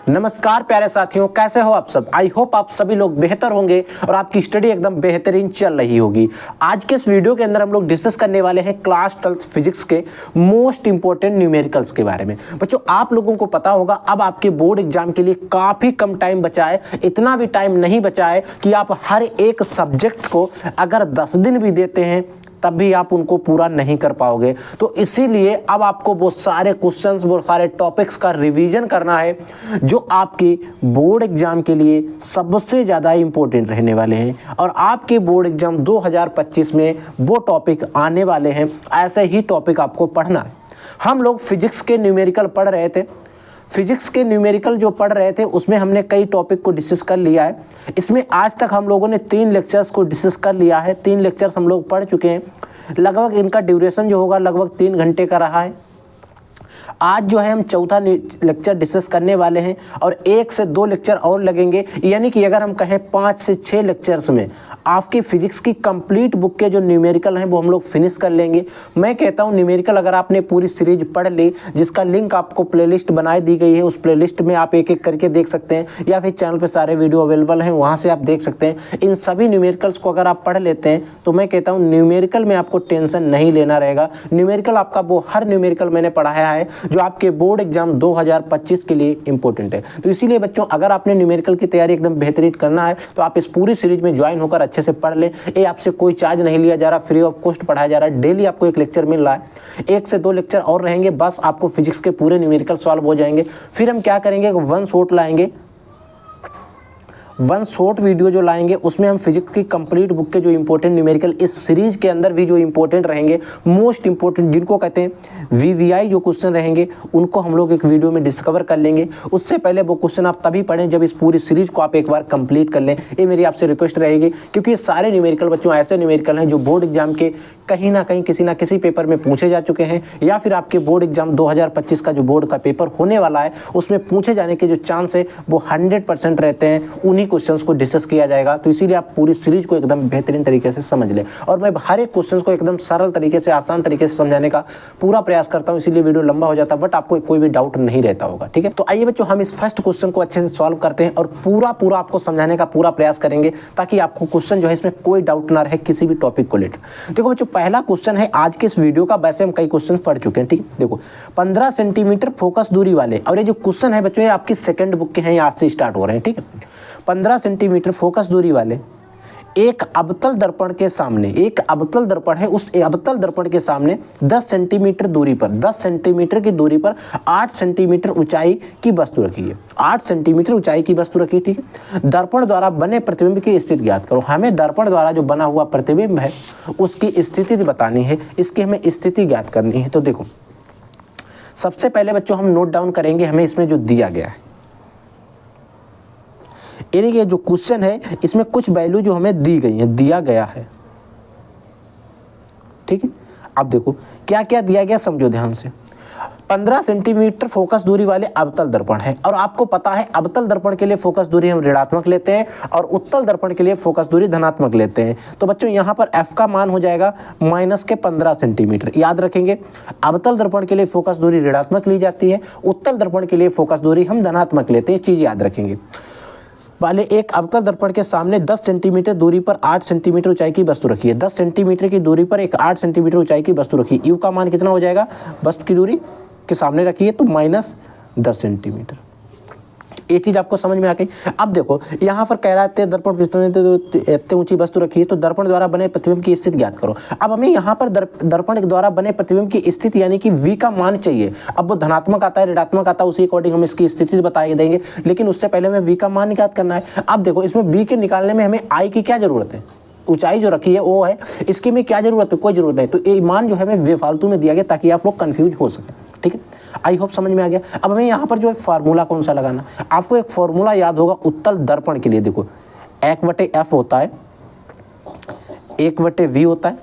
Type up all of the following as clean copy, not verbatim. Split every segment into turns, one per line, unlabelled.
नमस्कार प्यारे साथियों, कैसे हो आप सब। आई होप आप सभी लोग बेहतर होंगे और आपकी स्टडी एकदम बेहतरीन चल रही होगी। आज के इस वीडियो के अंदर हम लोग डिस्कस करने वाले हैं क्लास 12 फिजिक्स के मोस्ट इंपॉर्टेंट न्यूमेरिकल्स के बारे में। बच्चों, आप लोगों को पता होगा अब आपके बोर्ड एग्जाम के लिए काफी कम टाइम बचा है। इतना भी टाइम नहीं बचा है कि आप हर एक सब्जेक्ट को अगर 10 दिन भी देते हैं तब भी आप उनको पूरा नहीं कर पाओगे। तो इसीलिए अब आपको वो सारे क्वेश्चंस, वो सारे टॉपिक्स का रिवीजन करना है जो आपके बोर्ड एग्जाम के लिए सबसे ज़्यादा इंपॉर्टेंट रहने वाले हैं। और आपके बोर्ड एग्जाम 2025 में वो टॉपिक आने वाले हैं, ऐसे ही टॉपिक आपको पढ़ना है। हम लोग फिजिक्स के न्यूमेरिकल पढ़ रहे थे। फिजिक्स के न्यूमेरिकल जो पढ़ रहे थे उसमें हमने कई टॉपिक को डिस्कस कर लिया है। इसमें आज तक हम लोगों ने 3 लेक्चर्स को डिस्कस कर लिया है। 3 लेक्चर्स हम लोग पढ़ चुके हैं। लगभग इनका ड्यूरेशन जो होगा लगभग 3 घंटे का रहा है। आज जो है हम चौथा लेक्चर डिस्कस करने वाले हैं और 1 से 2 लेक्चर और लगेंगे। यानी कि अगर हम कहें 5 से 6 लेक्चर्स में आपके फिजिक्स की कंप्लीट बुक के जो न्यूमेरिकल हैं वो हम लोग फिनिश कर लेंगे। मैं कहता हूं न्यूमेरिकल अगर आपने पूरी सीरीज पढ़ ली, जिसका लिंक आपको प्लेलिस्ट बनाई दी गई है, उस प्लेलिस्ट में आप एक एक करके देख सकते हैं, या फिर चैनल पर सारे वीडियो अवेलेबल हैं, वहाँ से आप देख सकते हैं। इन सभी न्यूमेरिकल्स को अगर आप पढ़ लेते हैं तो मैं कहता हूँ न्यूमेरिकल में आपको टेंशन नहीं लेना रहेगा। न्यूमेरिकल आपका वो हर न्यूमेरिकल मैंने पढ़ाया है जो आपके बोर्ड एग्जाम 2025 के लिए इंपॉर्टेंट है। तो इसीलिए बच्चों, अगर आपने न्यूमेरिकल की तैयारी एकदम बेहतरीन करना है तो आप इस पूरी सीरीज में ज्वाइन होकर अच्छे से पढ़ लें। ये आपसे कोई चार्ज नहीं लिया जा रहा, फ्री ऑफ कॉस्ट पढ़ाया जा रहा है। डेली आपको एक लेक्चर मिल रहा है। 1 से 2 लेक्चर और रहेंगे, बस आपको फिजिक्स के पूरे न्यूमेरिकल सॉल्व हो जाएंगे। फिर हम क्या करेंगे, वन शॉट लाएंगे। वन शॉर्ट वीडियो जो लाएंगे उसमें हम फिजिक्स की कंप्लीट बुक के जो इंपॉर्टेंट न्यूमेरिकल इस सीरीज के अंदर भी जो इंपॉर्टेंट रहेंगे, मोस्ट इंपॉर्टेंट जिनको कहते हैं वीवीआई जो क्वेश्चन रहेंगे, उनको हम लोग एक वीडियो में डिस्कवर कर लेंगे। उससे पहले वो क्वेश्चन आप तभी पढ़ें जब इस पूरी सीरीज को आप एक बार कंप्लीट कर लें। ये मेरी आपसे रिक्वेस्ट रहेगी, क्योंकि ये सारे न्यूमेरिकल बच्चों ऐसे न्यूमेरिकल हैं जो बोर्ड एग्जाम के कहीं ना कहीं किसी ना किसी पेपर में पूछे जा चुके हैं, या फिर आपके बोर्ड एग्जाम 2025 का जो बोर्ड का पेपर होने वाला है उसमें पूछे जाने के जो चांस है वो 100% रहते हैं। उन्हीं क्वेश्चंस को डिस्कस किया जाएगा। तो इसीलिए आप पूरी सीरीज को एकदम बेहतरीन तरीके से समझ लें। और मैं हर एक क्वेश्चन को एकदम सरल तरीके से, आसान तरीके से समझाने का पूरा प्रयास करता हूं, इसीलिए वीडियो लंबा हो जाता है, बट आपको कोई भी डाउट नहीं रहता होगा। ठीक है, तो आइए बच्चों, हम इस फर्स्ट क्वेश्चन को अच्छे से सॉल्व करते हैं और पूरा आपको समझाने का पूरा प्रयास करेंगे ताकि आपको क्वेश्चन जो है इसमें कोई डाउट ना रहे किसी भी टॉपिक को लेकर। देखो बच्चों, पहला क्वेश्चन है आज के इस वीडियो का। वैसे हम कई क्वेश्चन पढ़ चुके हैं। ठीक है, देखो 15 सेंटीमीटर फोकस दूरी वाले, और ये जो क्वेश्चन है बच्चों ये आपकी सेकंड बुक के हैं, आज से स्टार्ट हो रहे हैं। ठीक है, 15 सेंटीमीटर फोकस दूरी वाले एक अवतल दर्पण के सामने, एक अवतल दर्पण है, उस अवतल दर्पण के सामने 10 सेंटीमीटर दूरी पर, 10 सेंटीमीटर की दूरी पर 8 सेंटीमीटर ऊंचाई की वस्तु रखी है। 8 सेंटीमीटर ऊंचाई की वस्तु रखी है। ठीक है, दर्पण द्वारा बने प्रतिबिंब की स्थिति ज्ञात करो। हमें दर्पण द्वारा जो बना हुआ प्रतिबिंब है उसकी स्थिति बतानी है, इसकी हमें स्थिति ज्ञात करनी है। तो देखो, सबसे पहले बच्चों हम नोट डाउन करेंगे हमें इसमें जो दिया गया है, ये जो क्वेश्चन है इसमें कुछ वैल्यू जो हमें दी गई है, दिया गया है। ठीक है, अब देखो क्या क्या दिया गया, समझो ध्यान से। 15 सेंटीमीटर फोकस दूरी वाले अवतल दर्पण है, और आपको पता है अवतल दर्पण के लिए फोकस दूरी हम ऋणात्मक लेते हैं और उत्तल दर्पण के लिए फोकस दूरी धनात्मक लेते हैं। तो बच्चों यहाँ पर f का मान हो जाएगा -15 सेंटीमीटर। याद रखेंगे, अवतल दर्पण के लिए फोकस दूरी ऋणात्मक ली जाती है, उत्तल दर्पण के लिए फोकस दूरी हम धनात्मक लेते हैं। चीज याद रखेंगे। वाले एक अवतल दर्पण के सामने 10 सेंटीमीटर दूरी पर 8 सेंटीमीटर ऊंचाई की वस्तु रखी है। 10 सेंटीमीटर की दूरी पर एक 8 सेंटीमीटर ऊंचाई की वस्तु रखी है। यू का मान कितना हो जाएगा, वस्तु की दूरी के सामने रखी है तो -10 सेंटीमीटर। ये चीज आपको समझ में आ गई। अब देखो यहाँ पर कह रहा है दर्पण इतनी ऊंची वस्तु रखी है तो दर्पण द्वारा बने प्रतिबिंब की स्थिति ज्ञात करो। अब हमें यहाँ पर दर्पण द्वारा बने प्रतिबिंब की स्थिति यानी कि v का मान चाहिए। अब वो धनात्मक आता है, ऋणात्मक आता है, उसी अकॉर्डिंग हम इसकी स्थिति बता देंगे, लेकिन उससे पहले हमें v का मान ज्ञात करना है। अब देखो इसमें v के निकालने में हमें i की क्या जरूरत है, ऊंचाई जो रखी है वो है, इसकी में क्या जरूरत है, कोई जरूरत नहीं। तो ये मान जो है हमें बेफालतू में दिया गया ताकि आप लोग कंफ्यूज हो सके। ठीक है, आई होप समझ में आ गया। अब हमें यहाँ पर जो है फार्मूला कौन सा लगाना, आपको एक फार्मूला याद होगा उत्तल दर्पण के लिए। देखो 1/f होता है, 1/v होता है,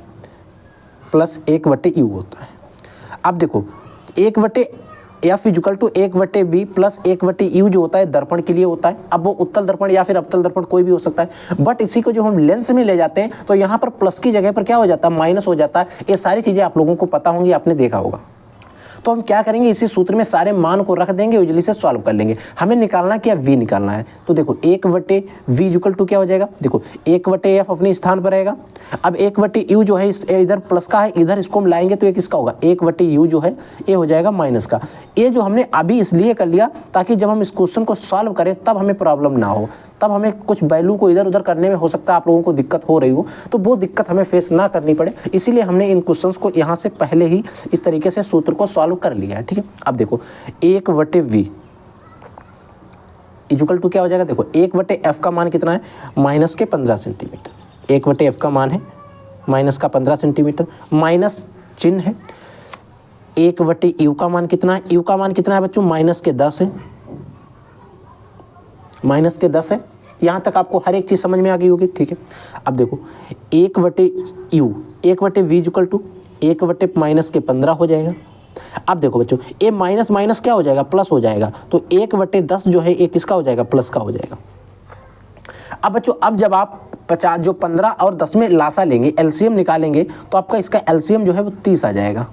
प्लस 1/u होता है। अब देखो 1/f equal to 1/b plus 1/u जो होता है दर्पण के लिए होता है। अब वो उत्तल दर्पण या फिर अवतल दर्पण कोई भी हो सकता है, बट इसी को जो हम लेंस में ले जाते हैं तो यहाँ पर प्लस की जगह पर क्या हो जाता है, माइनस हो जाता है। ये सारी चीज़ें आप लोगों को पता होंगी, आपने देखा होगा। तो हम क्या करेंगे, इसी सूत्र में सारे मान को रख देंगे, यूजली से सॉल्व कर लेंगे। हमें निकालना क्या, v निकालना है। तो देखो 1/v इक्वल टू क्या हो जाएगा, देखो 1/f अपने स्थान पर रहेगा। अब 1/u जो है इधर प्लस का है, इधर इसको हम लाएंगे तो ये किसका होगा, 1/u जो है ये हो जाएगा माइनस का। ये जो हमने अभी इसलिए कर लिया ताकि जब हम इस क्वेश्चन को सॉल्व करें तब हमें प्रॉब्लम ना हो, तब हमें कुछ वैल्यू को इधर उधर करने में हो सकता है आप लोगों को दिक्कत हो रही हो, तो वो दिक्कत हमें फेस ना करनी पड़े, इसीलिए हमने इन क्वेश्चंस को यहाँ से पहले ही इस तरीके से सूत्र को सॉल्व कर लिया है। ठीक है, अब देखो 1/v इक्वल टू क्या हो जाएगा, देखो 1/f का मान कितना है, माइनस के 15 सेंटीमीटर। 1/f का मान है माइनस का 15 सेंटीमीटर, माइनस चिन्ह है। 1/u का मान कितना है, u का मान कितना है बच्चों, माइनस के 10 है, माइनस के 10 है। यहाँ तक आपको हर एक चीज़ समझ में आ गई होगी। ठीक है, अब देखो 1/u 1/v equal to 1/ minus के 15 हो जाएगा। अब देखो बच्चों ये माइनस माइनस क्या हो जाएगा, प्लस हो जाएगा, तो 1/10 जो है ये किसका हो जाएगा, प्लस का हो जाएगा। अब बच्चों अब जब आप 50 जो 15 और 10 में लासा लेंगे, एलसीएम निकालेंगे, तो आपका इसका एलसीएम जो है वो 30 आ जाएगा।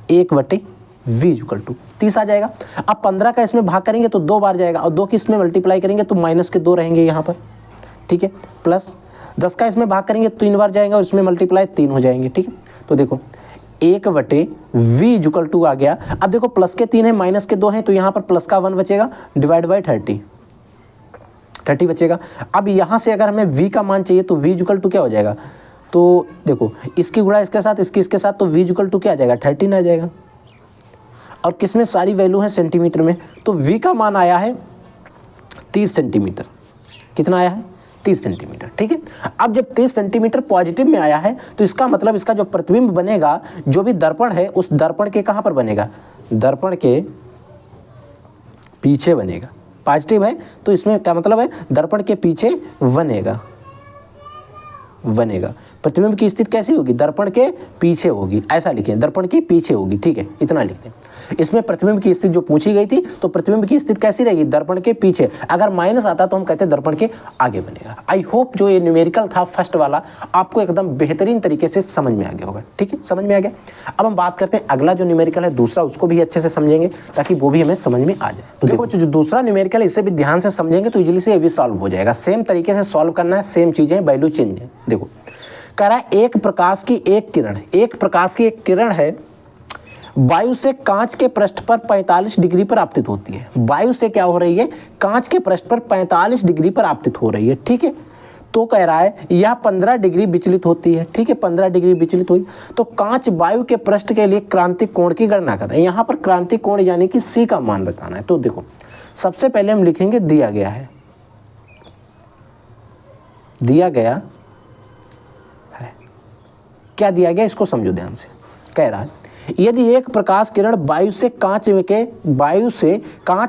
1/v इक्वल टू 30 आ जाएगा। अब 15 का इसमें भाग करेंगे तो 2 बार जाएगा, और 2 की इसमें मल्टीप्लाई करेंगे तो माइनस के 2 रहेंगे यहाँ पर। ठीक है, प्लस 10 का इसमें भाग करेंगे तो 3 बार जाएंगे और इसमें मल्टीप्लाई 3 हो जाएंगे। ठीक है, तो देखो 1/v इक्वल टू आ गया। अब देखो प्लस के 3 है माइनस के 2 हैं, तो यहाँ पर प्लस का 1 बचेगा, डिवाइड बाई 30 बचेगा। अब यहाँ से अगर हमें v का मान चाहिए तो v इक्वल टू क्या हो जाएगा, तो देखो इसकी गुणा इसके साथ, इसके साथ, तो v इक्वल टू क्या आ जाएगा, 13 आ जाएगा। और किस में सारी वैल्यू है, सेंटीमीटर में, तो v का मान आया है 30 सेंटीमीटर। कितना आया है, 30 सेंटीमीटर। ठीक है, अब जब 30 सेंटीमीटर पॉजिटिव में आया है तो इसका मतलब इसका जो प्रतिबिंब बनेगा, जो भी दर्पण है उस दर्पण के कहाँ पर बनेगा, दर्पण के पीछे बनेगा। पॉजिटिव है तो इसमें क्या मतलब है, दर्पण के पीछे बनेगा। प्रतिबिंब की स्थिति कैसी होगी, दर्पण के पीछे होगी, ऐसा लिखें, दर्पण के पीछे होगी। ठीक है, इतना लिखते हैं। इसमें प्रतिबिंब की स्थिति जो पूछी गई थी, तो प्रतिबिंब की स्थिति कैसी रहेगी, दर्पण के पीछे। अगर माइनस आता तो हम कहते हैं दर्पण के आगे बनेगा। आई होप जो ये न्यूमेरिकल था फर्स्ट वाला आपको एकदम बेहतरीन तरीके से समझ में आ गया होगा। ठीक है, समझ में आ गया। अब हम बात करते हैं अगला जो न्यूमेरिकल है दूसरा, उसको भी अच्छे से समझेंगे ताकि वो भी हमें समझ में आ जाए। तो देखो जो दूसरा न्यूमेरिकल, इसे भी ध्यान से समझेंगे तो इजीली से ये भी सॉल्व हो जाएगा। सेम तरीके से सॉल्व करना है, सेम चीजें, वैल्यू चेंज है। देखो कह रहा है एक प्रकाश की एक किरण है, वायु से कांच के पृष्ठ पर 45 डिग्री पर आपतित होती है। वायु से क्या हो रही है, कांच के पृष्ठ पर 45 डिग्री पर आपतित हो रही है। ठीक है, तो कह रहा है यह 15 डिग्री विचलित होती है। ठीक है, 15 डिग्री विचलित हुई तो कांच वायु के पृष्ठ के लिए क्रांतिक कोण की गणना कर रहे हैं। यहाँ पर क्रांतिक कोण यानी कि C का मान बताना है। तो देखो सबसे पहले हम लिखेंगे दिया गया है, क्या दिया गया इसको समझो ध्यान से। कह रहा है यदि एक प्रकाश किरण वायु से कांच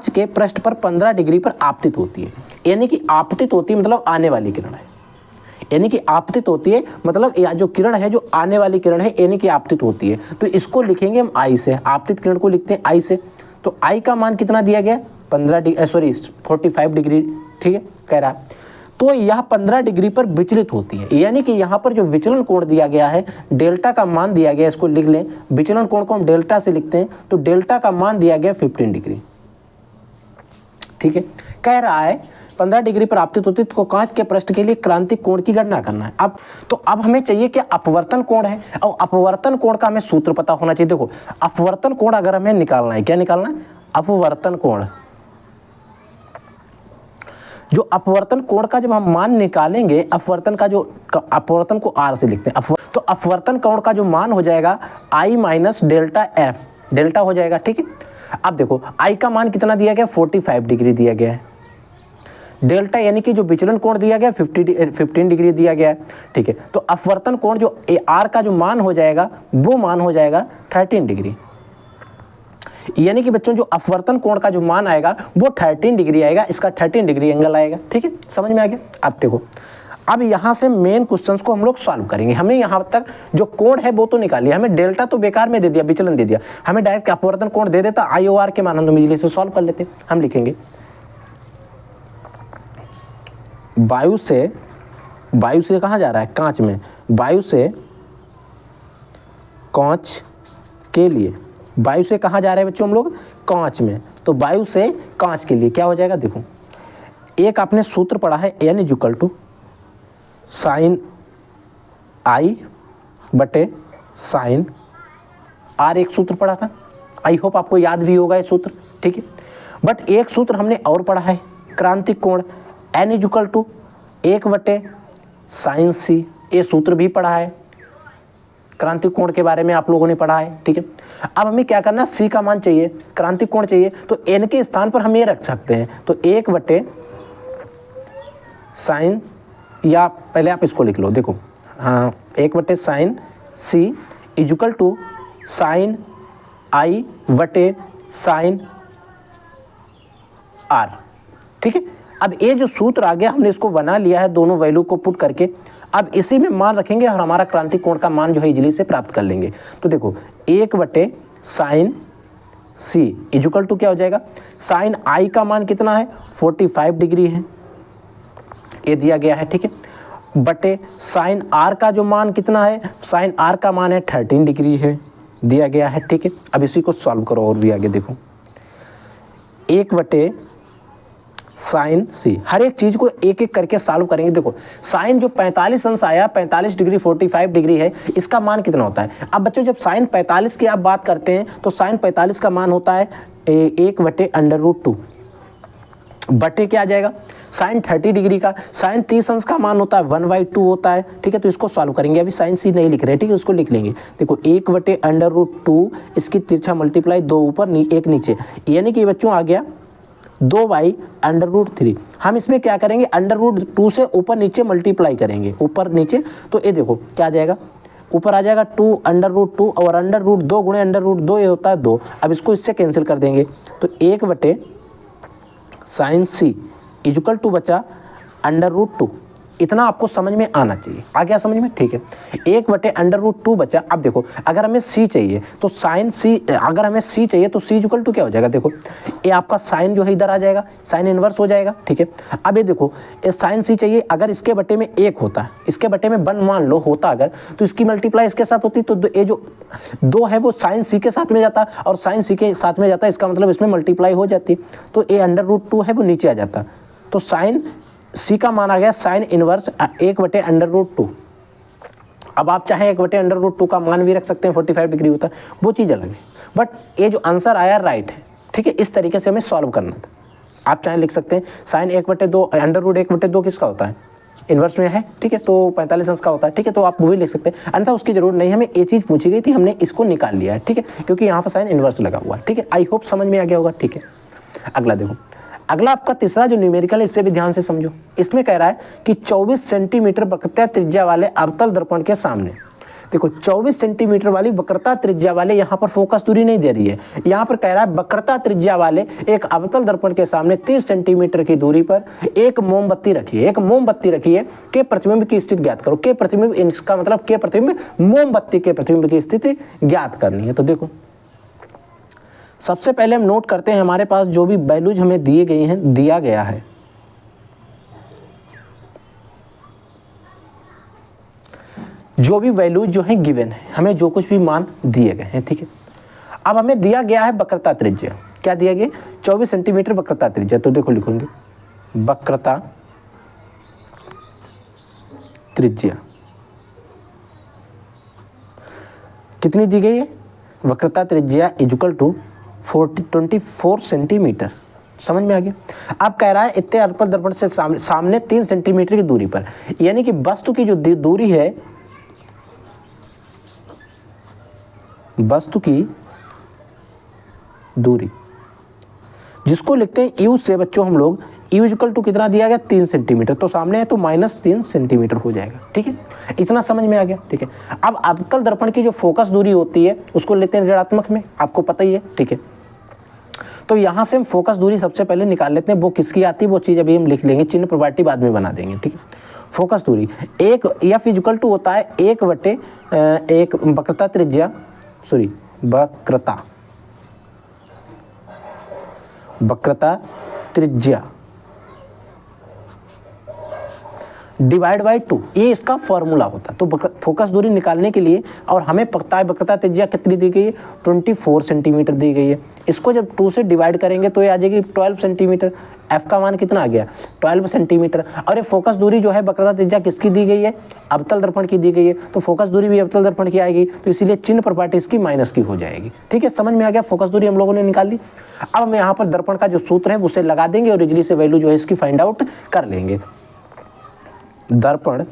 के पृष्ठ पर 15 डिग्री पर आपतित होती है, यानी कि आपतित होती है मतलब आने वाली किरण है, यानी कि आपतित होती है मतलब या जो किरण है जो आने वाली किरण है यानी कि आपतित होती है, तो इसको लिखेंगे हम I से। आपतित किरण को लिखते हैं I से। तो I का मान कितना दिया गया, 45 डिग्री। ठीक है, कह रहा है तो यह 15 डिग्री पर विचलित होती है, यानी कि यहाँ पर जो विचलन कोण दिया गया है, डेल्टा का मान दिया गया, इसको लिख लें। विचलन कोण को हम डेल्टा से लिखते हैं, तो डेल्टा का मान दिया गया 15 डिग्री। ठीक है, कह रहा है 15 डिग्री पर आपतित होती है तो कांच के पृष्ठ के लिए क्रांतिक कोण की गणना करना है। अब हमें चाहिए कि अपवर्तन कोण है, और अपवर्तन कोण का हमें सूत्र पता होना चाहिए। देखो अपवर्तन कोण अगर हमें निकालना है, क्या निकालना है, अपवर्तन कोण। जो अपवर्तन कोण का जब हम मान निकालेंगे, अपवर्तन को R से लिखते हैं, तो अपवर्तन कोण का जो मान हो जाएगा I minus delta F, delta हो जाएगा। ठीक है, अब देखो I का मान कितना दिया गया, 45 डिग्री दिया गया है। डेल्टा यानी कि जो विचलन कोण दिया गया 15 डिग्री दिया गया है। ठीक है, तो अपवर्तन कोण जो R का जो मान हो जाएगा वो मान हो जाएगा 13 डिग्री, यानी कि बच्चों जो अपवर्तन कोण का जो मान आएगा वो 13 डिग्री आएगा, इसका 13 डिग्री एंगल आएगा। ठीक है, समझ में आ गया। अब देखो अब यहाँ से मेन क्वेश्चंस को हम लोग सॉल्व करेंगे। हमने यहाँ तक जो कोण है वो तो निकाल लिया, हमें डेल्टा तो बेकार में दे दिया, विचलन दे दिया, हमें डायरेक्ट अपवर्तन कोण दे देता I और R के मान हम तो इजीली से सॉल्व कर लेते। हम लिखेंगे वायु से कहाँ जा रहा है, कांच में, वायु से कांच के लिए वायु से कहाँ जा रहे हैं बच्चों हम लोग? कांच में। तो वायु से कांच के लिए क्या हो जाएगा? देखो, एक आपने सूत्र पढ़ा है n equal to sine i बटे साइन आर, एक सूत्र पढ़ा था। आई होप आपको याद भी होगा ये सूत्र, ठीक है। बट एक सूत्र हमने और पढ़ा है, क्रांतिक कोण n इक्वल टू 1 बटे साइन सी, ये सूत्र भी पढ़ा है। क्रांतिक कोण के बारे में आप लोगों ने पढ़ा है, ठीक है। अब हमें क्या करना, सी का मान चाहिए, क्रांतिक कोण चाहिए, तो n के स्थान पर हम ये रख सकते हैं, तो 1 बटे साइन, या पहले आप इसको लिख लो, देखो, हाँ, 1 बटे sine C equal to sine i बटे साइन आर, ठीक है। अब ये जो सूत्र आ गया, हमने इसको बना लिया है दोनों वैल्यू को पुट करके। अब इसी में मान रखेंगे और हमारा क्रांतिक कोण का मान जो है इजीली से प्राप्त कर लेंगे। तो देखो, 1 बटे साइन सी इक्वल टू क्या हो जाएगा, साइन आई का मान कितना है, 45 डिग्री है, ये दिया गया है, ठीक है, बटे साइन आर का जो मान कितना है, साइन आर का मान है 13 डिग्री है, दिया गया है, ठीक है। अब इसी को सॉल्व करो और भी आगे देखो, 1 बटे साइन सी, हर एक चीज को एक एक करके सॉल्व करेंगे। देखो, साइन जो 45 अंश आया, 45 डिग्री 45 डिग्री है, इसका मान कितना होता है? अब बच्चों जब साइन 45 की आप बात करते हैं तो साइन 45 का मान होता है 1 बटे √2 बटे क्या आ जाएगा, साइन 30 डिग्री का, साइन 30 अंश का मान होता है 1/2 होता है, ठीक है। तो इसको सॉल्व करेंगे, अभी साइन सी नहीं लिख रहे, ठीक है, उसको लिख लेंगे। देखो, 1 बटे √2, इसकी तिरछा मल्टीप्लाई 2 ऊपर 1 नीचे, यानी कि बच्चों आ गया 2/√3। हम इसमें क्या करेंगे, √2 से ऊपर नीचे मल्टीप्लाई करेंगे, ऊपर नीचे, तो ये देखो क्या आ जाएगा, ऊपर आ जाएगा 2 और √2 गुणे √2 ये होता है 2। अब इसको इससे कैंसिल कर देंगे, तो 1 बटे साइन सी इक्वल टू बचा √2। इतना आपको समझ में आना चाहिए, आ गया समझ में, ठीक है। 1 बटे √2 बचा। अब देखो, अगर हमें सी चाहिए तो साइन सी, अगर हमें सी चाहिए तो सी इक्वल टू क्या हो जाएगा, देखो ये आपका साइन जो है इधर आ जाएगा, साइन इनवर्स हो जाएगा, ठीक है। अब ये देखो, ये साइन सी चाहिए, अगर इसके बटे में 1 होता है, इसके बटे में 1 मान लो होता अगर, तो इसकी मल्टीप्लाई इसके साथ होती, तो ये जो 2 है वो साइन सी के साथ में जाता और साइन सी के साथ में जाता, इसका मतलब इसमें मल्टीप्लाई हो जाती, तो ये √2 है वो नीचे आ जाता। तो साइन सी का मान आ गया साइन इनवर्स 1 बटे √2। अब आप चाहें 1 बटे √2 का मान भी रख सकते हैं, 45 डिग्री होता है, वो चीज़ अलग है। बट ये जो आंसर आया राइट है, ठीक है। इस तरीके से हमें सॉल्व करना था। आप चाहे लिख सकते हैं साइन 1/2, √1/2 किसका होता है, इनवर्स में है, ठीक है, तो 45 अंश का होता है, ठीक है। तो आप वो भी लिख सकते हैं, अन्यथा उसकी जरूरत नहीं, हमें ये चीज़ पूछी गई थी, हमने इसको निकाल लिया है, ठीक है, क्योंकि यहाँ पर साइन इनवर्स लगा हुआ है, ठीक है। आई होप समझ में आ गया होगा, ठीक है। अगला देखो, अगला आपका तीसरा जो न्यूमेरिकल है, इससे भी ध्यान से समझो। इसमें कह रहा है कि 24 सेंटीमीटर वक्रता त्रिज्या वाले अवतल दर्पण के सामने, देखो 24 सेंटीमीटर वाली वक्रता त्रिज्या वाले, यहाँ पर फोकस दूरी नहीं दे रही है, यहाँ पर कह रहा है वक्रता त्रिज्या वाले एक अवतल दर्पण के सामने 30 सेंटीमीटर की दूरी पर एक मोमबत्ती रखिए, एक मोमबत्ती रखिए के प्रतिबिंब की स्थिति ज्ञात करो। के प्रतिबिंब, इसका मतलब के प्रतिबिंब, मोमबत्ती के प्रतिबिंब की स्थिति ज्ञात करनी है। तो देखो, सबसे पहले हम नोट करते हैं, हमारे पास जो भी वैल्यूज हमें दिए गई हैं, दिया गया है, जो भी वैल्यूज जो है गिवन है, हमें जो कुछ भी मान दिए गए हैं, ठीक है। अब हमें दिया गया है वक्रता त्रिज्या, क्या दिया गया, 24 सेंटीमीटर वक्रता त्रिज्या। तो देखो लिखेंगे वक्रता त्रिज्या कितनी दी गई है, वक्रता त्रिज्या इक्वल टू 24 सेंटीमीटर। समझ में आ गया। अब कह रहा है इतने अवतल दर्पण से सामने 3 सेंटीमीटर की दूरी पर, यानी कि वस्तु की जो दूरी है, वस्तु की दूरी जिसको लिखते हैं यू से बच्चों हम लोग, यू इक्वल टू कितना दिया गया, 3 सेंटीमीटर, तो सामने है तो -3 सेंटीमीटर हो जाएगा, ठीक है। इतना समझ में आ गया, ठीक है। अब अवतल दर्पण की जो फोकस दूरी होती है उसको लेते हैं ऋणात्मक में, आपको पता ही है, ठीक है। तो यहाँ से हम फोकस दूरी सबसे पहले निकाल लेते हैं, वो किसकी आती है वो चीज़ अभी हम लिख लेंगे, चिन्ह प्रॉपर्टी बाद में बना देंगे, ठीक है। फोकस दूरी एक एफ इक्वल टू होता है 1 बटे एक वक्रता त्रिज्या, सॉरी वक्रता त्रिज्या डिवाइड बाई 2, ये इसका फॉर्मूला होता है। तो फोकस दूरी निकालने के लिए, और हमें पता है वक्रता त्रिज्या कितनी दी गई है, 24 सेंटीमीटर दी गई है। इसको जब 2 से डिवाइड करेंगे तो ये आ जाएगी 12 सेंटीमीटर। एफ का मान कितना आ गया, 12 सेंटीमीटर। और ये फोकस दूरी जो है वक्रता त्रिज्या किसकी दी गई है, अवतल दर्पण की दी गई है, तो फोकस दूरी भी अवतल दर्पण की आएगी, तो इसीलिए चिन्ह प्रॉपर्टी इसकी माइनस की हो जाएगी। ठीक है, समझ में आ गया, फोकस दूरी हम लोगों ने निकाल ली। अब हम यहाँ पर दर्पण का जो सूत्र है उसे लगा देंगे और इजली से वैल्यू जो है इसकी फाइंड आउट कर लेंगे। दर्पण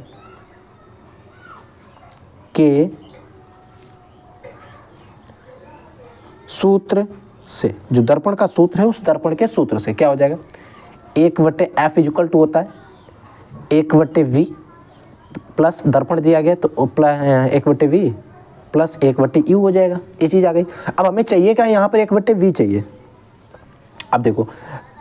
के सूत्र से, जो दर्पण का सूत्र है उस दर्पण के सूत्र से क्या हो जाएगा, 1/f इक्वल टू होता है 1/v प्लस दर्पण दिया गया तो 1/v प्लस 1/u हो जाएगा। ये चीज़ आ गई। अब हमें चाहिए क्या, यहाँ पर 1/v चाहिए। अब देखो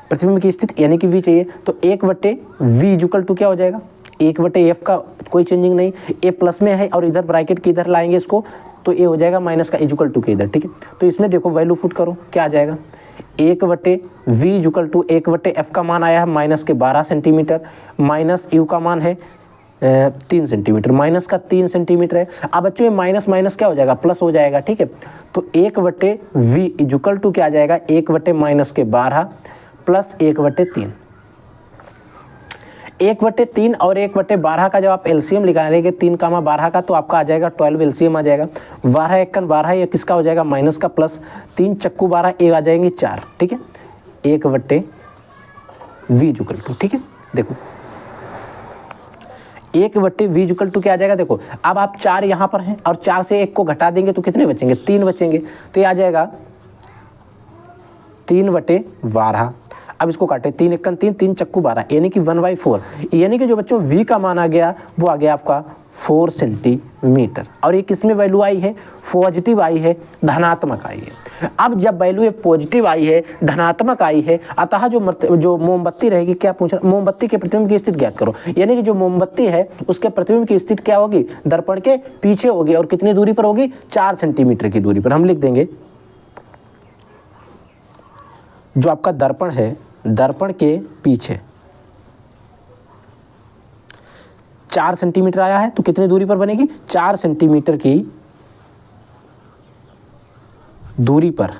प्रतिबिंब की स्थिति यानी कि v चाहिए, तो 1/v इक्वल टू क्या हो जाएगा, 1/f का कोई चेंजिंग नहीं, a प्लस में है और इधर ब्रैकेट के इधर लाएंगे इसको, तो ये हो जाएगा माइनस का इक्वल टू के इधर। ठीक है, तो इसमें देखो वैल्यू पुट करो, क्या आ जाएगा, 1/v इक्वल टू 1/f का मान आया है माइनस के 12 सेंटीमीटर, माइनस u का मान है 3 सेंटीमीटर, माइनस का 3 सेंटीमीटर है। अब बच्चों ये माइनस माइनस क्या हो जाएगा, प्लस हो जाएगा। ठीक है, तो 1/v इक्वल टू क्या आ जाएगा, 1/-12 प्लस 1/3। 1/3 और 1/12 का जब आप एलसीएम निकालेंगे 3 का 12 का, तो आपका आ जाएगा 12 एलसीएम आ जाएगा। 12 एकन 12, ये किसका हो जाएगा, माइनस का, प्लस 3 चक्कू 12, ये आ जाएंगे 4। ठीक है, 1/v इक्वल टू, ठीक है, देखो 1/v इक्वल टू क्या आ जाएगा, देखो अब आप 4 यहाँ पर हैं और 4 से 1 को घटा देंगे तो कितने बचेंगे, 3 बचेंगे, तो ये आ जाएगा 3/12। अब इसको काटे, 3 एकन 3, 3 चक्कू 12, यानी कि 1/4, यानी कि जो बच्चों v का मान आ गया वो आ गया आपका 4 सेंटीमीटर। और ये किस में वैल्यू आई है, पॉजिटिव आई है, धनात्मक आई है। अब जब वैल्यू ये पॉजिटिव आई है, धनात्मक आई है, अतः जो मोमबत्ती रहेगी, क्या पूछ रहा, मोमबत्ती के प्रतिबिंब की स्थिति ज्ञात करो, यानी कि जो मोमबत्ती है उसके प्रतिबिंब की स्थिति क्या होगी, दर्पण के पीछे होगी, और कितनी दूरी पर होगी, 4 सेंटीमीटर की दूरी पर। हम लिख देंगे जो आपका दर्पण है, दर्पण के पीछे 4 सेंटीमीटर आया है, तो कितनी दूरी पर बनेगी, 4 सेंटीमीटर की दूरी पर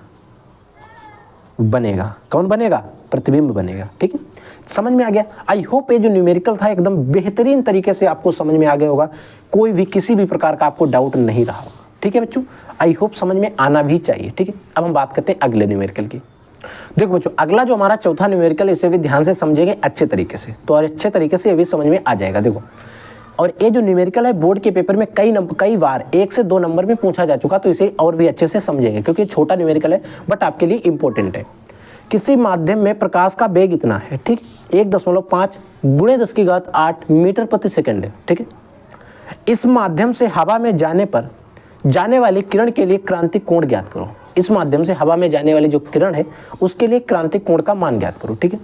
बनेगा। कौन बनेगा, प्रतिबिंब बनेगा। ठीक है, समझ में आ गया। आई होप ये जो न्यूमेरिकल था एकदम बेहतरीन तरीके से आपको समझ में आ गया होगा, कोई भी किसी भी प्रकार का आपको डाउट नहीं रहा होगा। ठीक है बच्चों, आई होप समझ में आना भी चाहिए। ठीक है, अब हम बात करते हैं अगले न्यूमेरिकल की। देखो बच्चों, अगला जो हमारा चौथा न्यूमेरिकल, इसे भी ध्यान से समझेंगे अच्छे तरीके से, तो और अच्छे तरीके से ये भी समझ में आ जाएगा। देखो, और ये जो न्यूमेरिकल है बोर्ड के पेपर में कई बार 1 से 2 नंबर में पूछा जा चुका, तो इसे और भी अच्छे से समझेंगे, क्योंकि छोटा न्यूमेरिकल है बट आपके लिए इंपॉर्टेंट है। किसी माध्यम में प्रकाश का वेग इतना है, ठीक, 1.5 × 10⁸ मीटर प्रति सेकंड है। ठीक है, इस माध्यम से हवा में जाने पर जाने वाली किरण के लिए क्रांतिक कोण ज्ञात करो। इस माध्यम से हवा में जाने वाली जो किरण है उसके लिए क्रांतिक कोण का मान ज्ञात करो। ठीक है,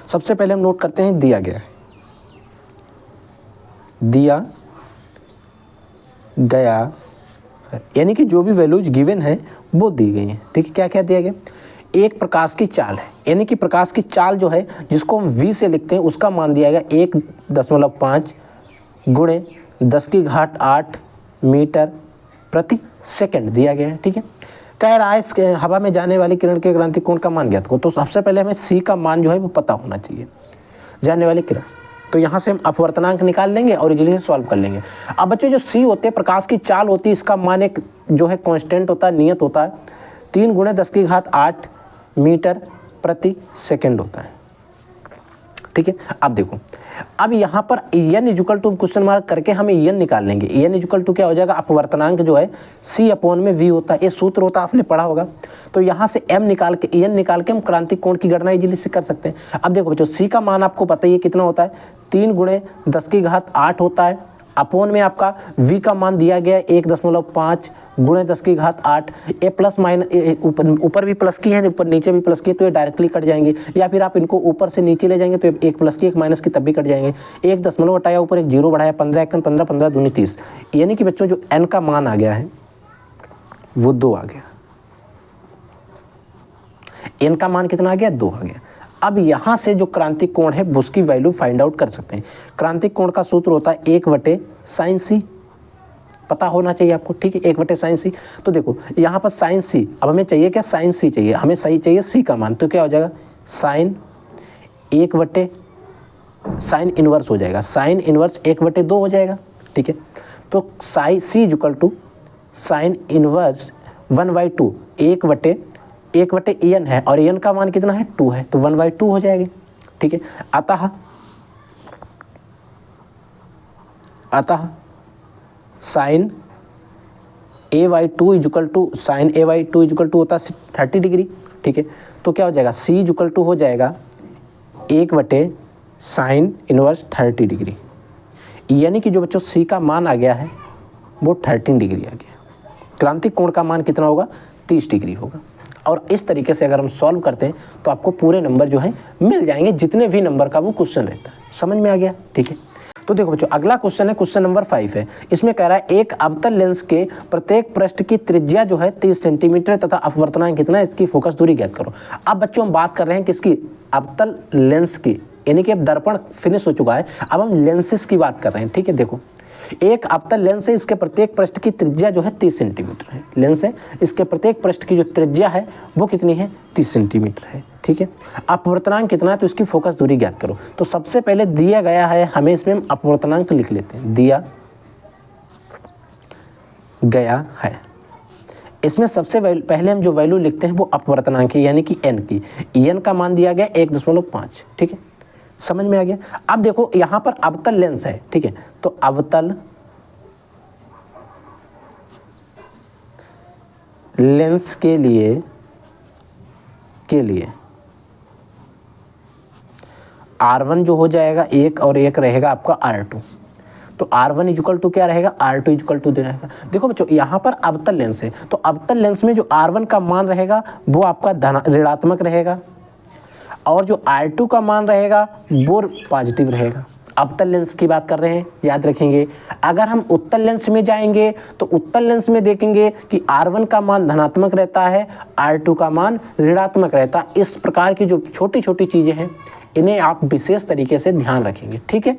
सबसे पहले हम नोट करते हैं, दिया गया यानी कि जो भी वैल्यूज गिवन है वो दी गई हैं। ठीक है, क्या क्या दिया गया, एक प्रकाश की चाल है, यानी कि प्रकाश की चाल जो है जिसको हम v से लिखते हैं उसका मान दिया गया 1.5 × 10⁸ मीटर प्रति सेकंड दिया गया है। ठीक है, कह रहा है हवा में जाने वाली किरण के क्रांतिक कोण का मान ज्ञात करो। तो सबसे पहले हमें c का मान जो है वो पता होना चाहिए, जाने वाली किरण। तो यहाँ से हम अपवर्तनांक निकाल लेंगे और इजीली से सॉल्व कर लेंगे। अब बच्चों जो c होते हैं, प्रकाश की चाल होती है, इसका मान एक जो है कांस्टेंट होता है, नियत होता है, 3 × 10⁸ मीटर प्रति सेकंड होता है। ठीक है, अब देखो, अब यहाँ पर n equal to question mark करके हमें n निकाल लेंगे। n इक्वल टू क्या हो जाएगा, अपवर्तनांक जो है c/v होता है, ये सूत्र होता है, आपने पढ़ा होगा। तो यहाँ से n निकाल के हम क्रांतिक कोण की गणना इजीली से कर सकते हैं। अब देखो बच्चों, c का मान आपको पता ही है कितना होता है, 3 × 10⁸ होता है, अपोन में आपका v का मान दिया गया है 1.5 × 10⁸। ये प्लस माइनस, ऊपर भी प्लस की है, ऊपर नीचे भी प्लस की है, तो ये डायरेक्टली कट जाएंगे, या फिर आप इनको ऊपर से नीचे ले जाएंगे तो एक प्लस की एक माइनस की तब भी कट जाएंगे। 1 दशमलव हटाया, ऊपर एक 0 बढ़ाया, 15 × 15, 15 दूनी 30, यानी कि बच्चों जो n का मान आ गया है वो 2 आ गया। n का मान कितना आ गया, 2 आ गया। अब यहाँ से जो क्रांतिक कोण है उसकी वैल्यू फाइंड आउट कर सकते हैं। क्रांतिक कोण का सूत्र होता है 1/sin c, पता होना चाहिए आपको, ठीक है, 1/sin c। तो देखो यहाँ पर sin c, अब हमें चाहिए क्या, sin c चाहिए, हमें सही चाहिए c का मान, तो क्या हो जाएगा sin 1/, साइन इनवर्स हो जाएगा, साइन इनवर्स 1/2 हो जाएगा, ठीक है। तो c equal to sine inverse 1/2, 1/en है और en का मान कितना है 2 है, तो 1/2 हो जाएगी, ठीक है। अतः sine a/2 equal to sine a/2 equal to होता है 30 डिग्री, ठीक है। तो क्या हो जाएगा c इक्वल टू हो जाएगा 1/sin इनवर्स 30 डिग्री, यानी कि जो बच्चों c का मान आ गया है वो 13 डिग्री आ गया। क्रांतिक कोण का मान कितना होगा 30 डिग्री होगा। और इस तरीके से अगर हम सॉल्व करते हैं तो आपको पूरे नंबर जो है मिल जाएंगे, जितने भी नंबर का वो क्वेश्चन रहता है। समझ में आ गया, ठीक है। तो देखो बच्चों अगला क्वेश्चन है, क्वेश्चन नंबर 5 है। इसमें कह रहा है एक अवतल लेंस के प्रत्येक पृष्ठ की त्रिज्या जो है 30 सेंटीमीटर तथा अपवर्तनांक कितना है, इसकी फोकस दूरी ज्ञात करो। अब बच्चों हम बात कर रहे हैं किसकी, अवतल लेंस की, यानी कि अब दर्पण फिनिश हो चुका है, अब हम लेंसेस की बात कर रहे हैं, ठीक है। देखो एक अवतल लेंस है, इसके प्रत्येक पृष्ठ की त्रिज्या जो है 30 सेंटीमीटर है। लेंस है, इसके प्रत्येक पृष्ठ की जो त्रिज्या है वो कितनी है 30 सेंटीमीटर है, ठीक है। अपवर्तनांक कितना है, तो इसकी फोकस दूरी ज्ञात करो। तो सबसे पहले दिया गया है, हमें इसमें हम अपवर्तनांक लिख लेते हैं, दिया गया है। इसमें सबसे पहले हम जो वैल्यू लिखते हैं वो अपवर्तनांक है, यानी कि n की। n का मान दिया गया 1.5, ठीक है, समझ में आ गया। अब देखो यहां पर अवतल लेंस है, ठीक है, तो अवतल लेंस के लिए R1 जो हो जाएगा 1 और 1 रहेगा आपका R2। तो R1 इक्वल टू क्या रहेगा, R2 इक्वल टू रहेगा। देखो बच्चों यहाँ पर अवतल लेंस है, तो अवतल लेंस में जो R1 का मान रहेगा वो आपका ऋणात्मक रहेगा और जो R2 का मान रहेगा वो पॉजिटिव रहेगा। अवतल लेंस की बात कर रहे हैं, याद रखेंगे। अगर हम उत्तल लेंस में जाएंगे तो उत्तल लेंस में देखेंगे कि R1 का मान धनात्मक रहता है, R2 का मान ऋणात्मक रहता है। इस प्रकार की जो छोटी छोटी चीज़ें हैं इन्हें आप विशेष तरीके से ध्यान रखेंगे, ठीक है।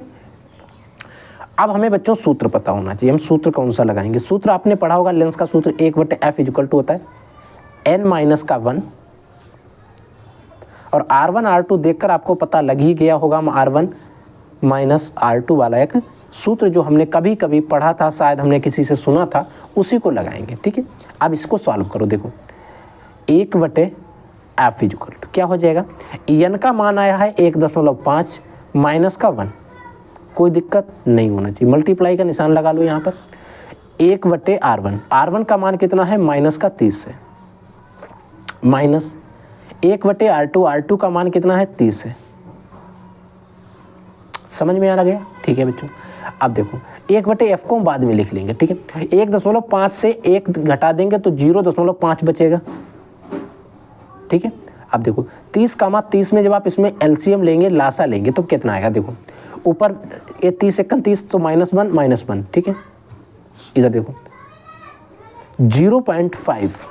अब हमें बच्चों सूत्र पता होना चाहिए, हम सूत्र कौन सा लगाएंगे। सूत्र आपने पढ़ा होगा, लेंस का सूत्र 1/f इक्वल टू होता है n-1 और R1 R2 देखकर आपको पता लग ही गया होगा, हम R1 माइनस R2 वाला एक सूत्र जो हमने कभी कभी पढ़ा था, शायद हमने किसी से सुना था, उसी को लगाएंगे, ठीक है। अब इसको सॉल्व करो। देखो 1/f इक्वल टू क्या हो जाएगा, n का मान आया है 1.5 माइनस का 1, कोई दिक्कत नहीं होना चाहिए, मल्टीप्लाई का निशान लगा लो यहाँ पर। 1/R1, R1 का मान कितना है माइनस का 30 है, माइनस 1/R2, R2 का मान कितना है 30 है। समझ में आ गया, ठीक है बच्चों। अब देखो 1/f को हम बाद में लिख लेंगे, ठीक है। 1.5 से 1 घटा देंगे तो 0.5 बचेगा, ठीक है। अब देखो 30 का मान 30 में जब आप इसमें एलसीएम लेंगे, लासा लेंगे तो कितना आएगा, देखो ऊपर ये 30 से 30 तो -1, ठीक है। इधर देखो 0.5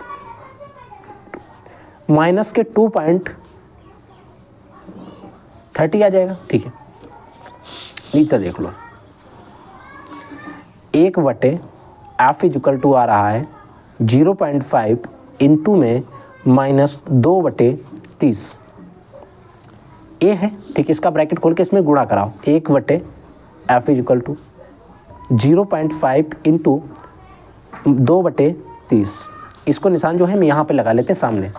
माइनस के 2.30 आ जाएगा, ठीक है। नीचे देख लो 1/f इक्वल टू आ रहा है 0.5 इंटू में -2/30 ए है, ठीक है। इसका ब्रैकेट खोल के इसमें गुणा कराओ, 1/f इक्वल टू 0.5 इंटू 2/30। इसको निशान जो है हम यहाँ पे लगा लेते हैं सामने।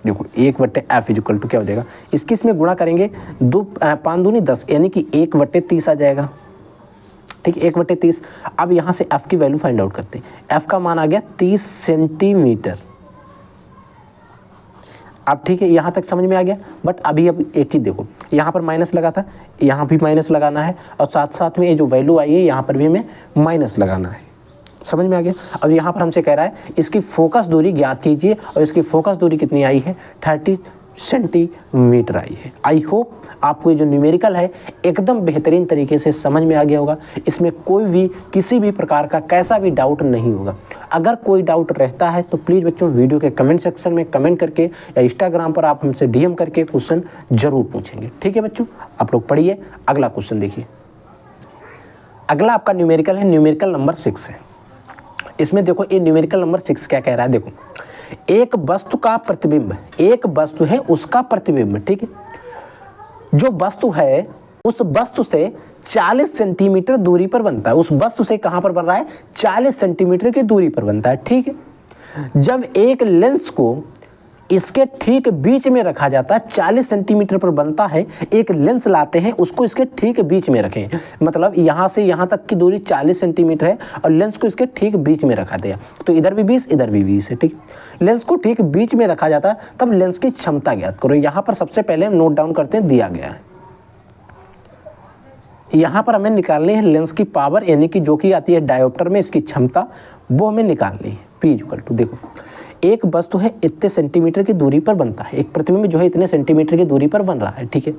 देखो 1/f इक्वल टू क्या हो जाएगा, इसकी इसमें गुणा करेंगे, 5 दूनी 10 यानी कि 1/30 आ जाएगा, ठीक है, 1/30। अब यहाँ से f की वैल्यू फाइंड आउट करते हैं। f का मान आ गया 30 सेंटीमीटर। अब ठीक है, यहाँ तक समझ में आ गया। बट अभी अब एक चीज़ देखो, यहाँ पर माइनस लगा था, यहाँ भी माइनस लगाना है और साथ साथ में ये जो वैल्यू आई है यहाँ पर भी हमें माइनस लगाना है। समझ में आ गया। और यहाँ पर हमसे कह रहा है इसकी फोकस दूरी ज्ञात कीजिए और इसकी फोकस दूरी कितनी आई है 30 सेंटीमीटर आई है। आई होप आपको ये जो न्यूमेरिकल है एकदम बेहतरीन तरीके से समझ में आ गया होगा। इसमें कोई भी किसी भी प्रकार का कैसा भी डाउट नहीं होगा। अगर कोई डाउट रहता है तो प्लीज़ बच्चों वीडियो के कमेंट सेक्शन में कमेंट करके या इंस्टाग्राम पर आप हमसे डीएम करके क्वेश्चन जरूर पूछेंगे। ठीक है बच्चों, आप लोग पढ़िए। अगला क्वेश्चन देखिए। अगला आपका न्यूमेरिकल है, न्यूमेरिकल नंबर 6 है। इसमें देखो ये न्यूमेरिकल नंबर 6 क्या कह रहा है। देखो, एक वस्तु का प्रतिबिंब, एक वस्तु है उसका प्रतिबिंब, ठीक है, जो वस्तु है उस वस्तु से 40 सेंटीमीटर दूरी पर बनता है। उस वस्तु से कहां पर बन रहा है? 40 सेंटीमीटर की दूरी पर बनता है, ठीक है। जब एक लेंस को इसके ठीक बीच में रखा जाता है, 40 सेंटीमीटर पर बनता है, एक लेंस लाते हैं उसको इसके ठीक बीच में रखें, मतलब यहां से यहां तक की दूरी 40 सेंटीमीटर है और लेंस को इसके ठीक बीच में रखा दिया, तो इधर भी 20 इधर भी 20 है, ठीक। लेंस को ठीक बीच में रखा जाता है, तब लेंस की क्षमता ज्ञात करो। यहां पर सबसे पहले हम नोट डाउन करते हैं, दिया गया है यहां पर हमें निकालनी है लेंस की पावर, यानी कि जो कि आती है डायोप्टर में, इसकी क्षमता वो हमें निकालनी है। P इक्वल टू, देखो एक वस्तु है इतने सेंटीमीटर की दूरी पर बनता है, एक प्रतिबिंब जो है इतने सेंटीमीटर की दूरी पर बन रहा है, ठीक है।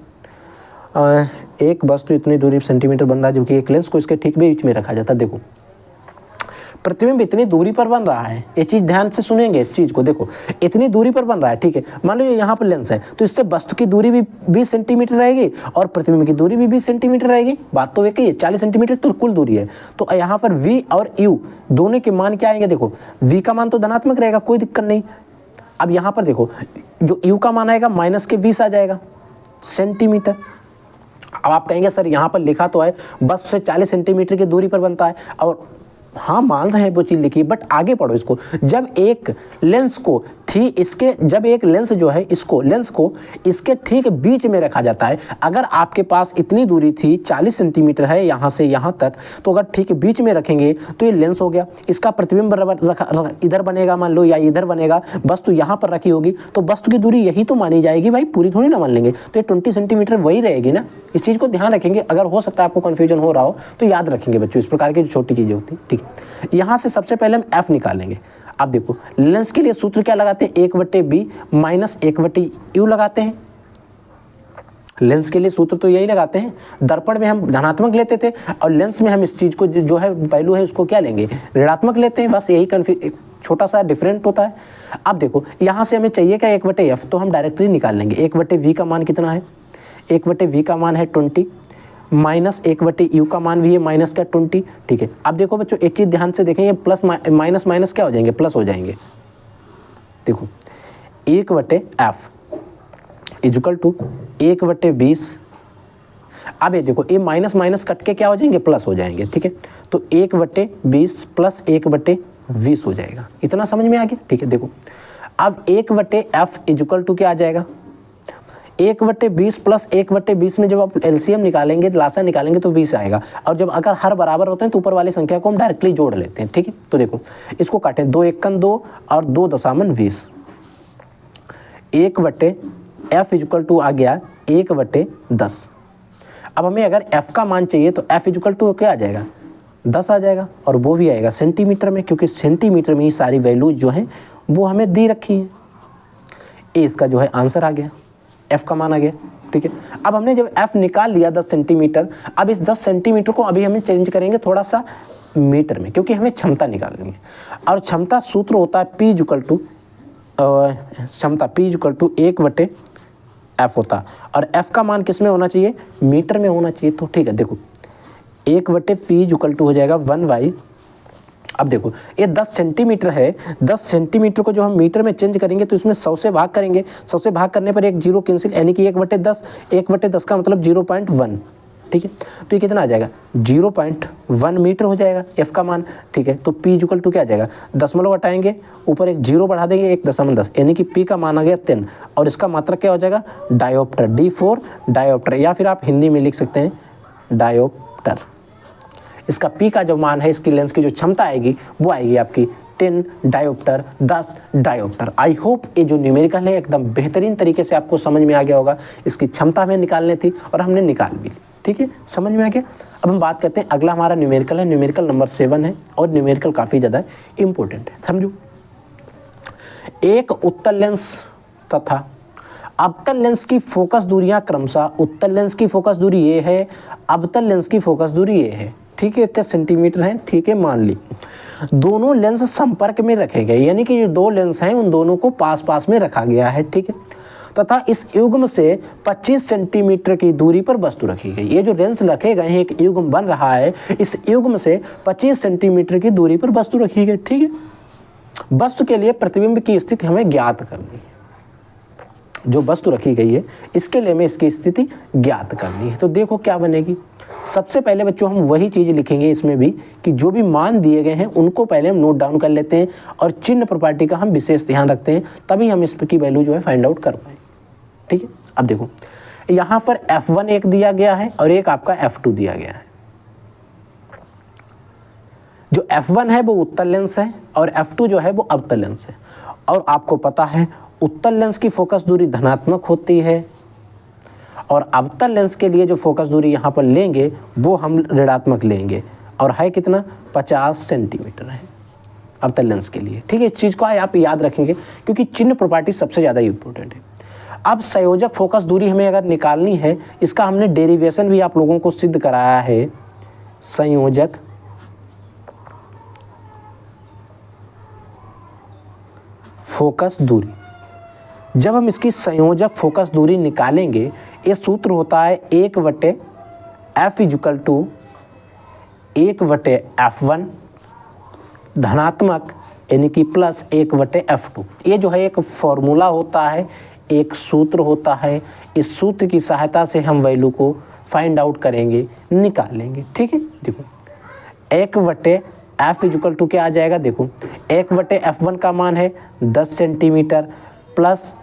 एक वस्तु इतनी दूरी सेंटीमीटर बन रहा है, जबकि एक लेंस को इसके ठीक बीच में रखा जाता है। देखो प्रतिबिंब इतनी दूरी पर बन रहा है, ये चीज ध्यान से सुनेंगे इस चीज को। देखो इतनी दूरी पर बन रहा है, ठीक है। मान लो यहाँ पर लेंस है तो इससे वस्तु की दूरी भी 20 सेंटीमीटर रहेगी और प्रतिबिंब की दूरी भी 20 सेंटीमीटर रहेगी। बात तो एक ही है, 40 सेंटीमीटर तो कुल दूरी है। तो यहाँ पर v और u दोनों के मान क्या आएंगे? देखो v का मान तो धनात्मक रहेगा, कोई दिक्कत नहीं। अब यहाँ पर देखो जो u का मान आएगा माइनस के 20 आ जाएगा सेंटीमीटर। अब आप कहेंगे सर यहाँ पर लिखा तो है वस्तु से 40 सेंटीमीटर की दूरी पर बनता है, और हाँ मान रहे हैं वो चीज लिखी, बट आगे पढ़ो इसको। जब एक लेंस को जब एक लेंस जो है इसको लेंस को इसके ठीक बीच में रखा जाता है, अगर आपके पास इतनी दूरी थी 40 सेंटीमीटर है यहाँ से यहाँ तक, तो अगर ठीक बीच में रखेंगे तो ये लेंस हो गया। इसका प्रतिबिंब इधर बनेगा मान लो, या इधर बनेगा, वस्तु यहाँ पर रखी होगी तो वस्तु की दूरी यही तो मानी जाएगी भाई, पूरी थोड़ी ना मान लेंगे। तो ये 20 सेंटीमीटर वही रहेगी ना। इस चीज़ को ध्यान रखेंगे। अगर हो सकता है आपको कन्फ्यूजन हो रहा हो तो याद रखेंगे बच्चों, इस प्रकार की जो छोटी चीज़ें होती है, ठीक है। यहाँ से सबसे पहले हम एफ निकालेंगे। अब देखो लेंस के लिए सूत्र क्या लगाते हैं? 1/b माइनस 1/u लगाते हैं। लेंस के लिए सूत्र तो यही लगाते हैं। दर्पण में हम धनात्मक लेते थे और लेंस में हम इस चीज को जो है वैल्यू है उसको क्या लेंगे? ऋणात्मक लेते हैं। बस यही छोटा सा डिफरेंट होता है। अब देखो यहाँ से हमें चाहिए क्या? 1/f, तो हम डायरेक्टली निकाल लेंगे। 1/v का मान कितना है? 1/v का मान है 20 माइनस 1/u का मान भी है माइनस का 20, ठीक है। अब देखो बच्चों एक चीज ध्यान से देखेंगे, प्लस माइनस माइनस क्या हो जाएंगे? प्लस हो जाएंगे। देखो 1/f इक्वल टू 1/20। अब ये देखो ये माइनस माइनस कट के क्या हो जाएंगे? प्लस हो जाएंगे, ठीक है। तो 1/20 प्लस 1/20 हो जाएगा। इतना समझ में आ गया, ठीक है। देखो अब 1/f इक्वल टू क्या आ जाएगा? 1/20 प्लस 1/20 में जब आप एलसीएम निकालेंगे, लासा निकालेंगे तो 20 आएगा। और जब अगर हर बराबर होते हैं तो ऊपर वाली संख्या को हम डायरेक्टली जोड़ लेते हैं, ठीक है। तो देखो इसको काटें, 2 एकन 2 और 2 दशामन 20। 1/f इक्वल टू आ गया 1/10। अब हमें अगर f का मान चाहिए तो f इक्वल टू क्या आ जाएगा? 10 आ जाएगा, और वो भी आएगा सेंटीमीटर में, क्योंकि सेंटीमीटर में ही सारी वैल्यूज जो हैं वो हमें दी रखी हैं। ये इसका जो है आंसर आ गया, f का मान आ गया, ठीक है। अब हमने जब f निकाल लिया 10 सेंटीमीटर, अब इस 10 सेंटीमीटर को अभी हमें चेंज करेंगे थोड़ा सा मीटर में, क्योंकि हमें क्षमता निकालनी है। और क्षमता सूत्र होता है P इक्वल टू क्षमता P इक्वल टू 1/f होता है, और f का मान किस में होना चाहिए? मीटर में होना चाहिए। तो ठीक है, देखो 1/p इक्वल टू हो जाएगा 1/। अब देखो ये 10 सेंटीमीटर है, 10 सेंटीमीटर को जो हम मीटर में चेंज करेंगे तो इसमें 100 से भाग करेंगे। 100 से भाग करने पर एक जीरो कैंसिल, यानी कि 1/10, 1/10 का मतलब 0.1, ठीक है। तो ये कितना आ जाएगा? 0.1 मीटर हो जाएगा f का मान, ठीक है। तो p इक्वल टू क्या आ जाएगा? दशमलव हटाएंगे, ऊपर एक जीरो बढ़ा देंगे, 1.10, यानी कि p का मान आ गया 10, और इसका मात्रक क्या हो जाएगा? डायोप्टर, D4 डायोप्टर, या फिर आप हिंदी में लिख सकते हैं डायोप्टर। इसका P का जो मान है, इसकी लेंस की जो क्षमता आएगी वो आएगी आपकी 10 डायोप्टर, 10 डायोप्टर। आई होप ये जो न्यूमेरिकल है एकदम बेहतरीन तरीके से आपको समझ में आ गया होगा। इसकी क्षमता हमें निकालनी थी और हमने निकाल भी ली, ठीक है, समझ में आ गया। अब हम बात करते हैं, अगला हमारा न्यूमेरिकल है, न्यूमेरिकल नंबर 7 है, और न्यूमेरिकल काफ़ी ज़्यादा इंपॉर्टेंट है, समझो। एक उत्तल लेंस तथा अवतल लेंस की फोकस दूरियां क्रमशः उत्तल लेंस की फोकस दूरी ये है, अवतल लेंस की फोकस दूरी ये है। ठीक है, इतने सेंटीमीटर है। ठीक है, मान ली दोनों लेंस संपर्क में रखे गए, यानी कि जो दो लेंस हैं उन दोनों को पास पास में रखा गया है। ठीक है, तथा इस युग्म से 25 सेंटीमीटर की दूरी पर वस्तु रखी गई। ये जो लेंस रखे गए हैं, एक युग्म बन रहा है, इस युग्म से 25 सेंटीमीटर की दूरी पर वस्तु रखी गई। ठीक है, वस्तु के लिए प्रतिबिंब की स्थिति हमें ज्ञात करनी है। जो वस्तु रखी गई है इसके लिए हमें इसकी स्थिति ज्ञात करनी है। तो देखो क्या बनेगी। सबसे पहले बच्चों हम वही चीज़ लिखेंगे इसमें भी कि जो भी मान दिए गए हैं उनको पहले हम नोट डाउन कर लेते हैं और चिन्ह प्रॉपर्टी का हम विशेष ध्यान रखते हैं, तभी हम इसकी वैल्यू जो है फाइंड आउट कर पाएंगे। ठीक है, अब देखो यहाँ पर F1 एक दिया गया है और एक आपका F2 दिया गया है। जो F1 है वो उत्तल लेंस है और F2 जो है वो अवतल लेंस है। और आपको पता है उत्तल लेंस की फोकस दूरी धनात्मक होती है और अवतल लेंस के लिए जो फोकस दूरी यहाँ पर लेंगे वो हम ऋणात्मक लेंगे और है कितना 50 सेंटीमीटर है अवतल लेंस के लिए। ठीक है, इस चीज़ को आप याद रखेंगे क्योंकि चिन्ह प्रॉपर्टी सबसे ज़्यादा इंपॉर्टेंट है। अब संयोजक फोकस दूरी हमें अगर निकालनी है, इसका हमने डेरिवेशन भी आप लोगों को सिद्ध कराया है। संयोजक फोकस दूरी, जब हम इसकी संयोजक फोकस दूरी निकालेंगे, ये सूत्र होता है 1/f इक्वल टू 1/f1 धनात्मक यानी कि प्लस 1/f2। ये जो है एक फॉर्मूला होता है, एक सूत्र होता है। इस सूत्र की सहायता से हम वैल्यू को फाइंड आउट करेंगे, निकालेंगे। ठीक है, देखो 1/f इक्वल टू क्या आ जाएगा, देखो 1/f1 का मान है 10 सेंटीमीटर प्लस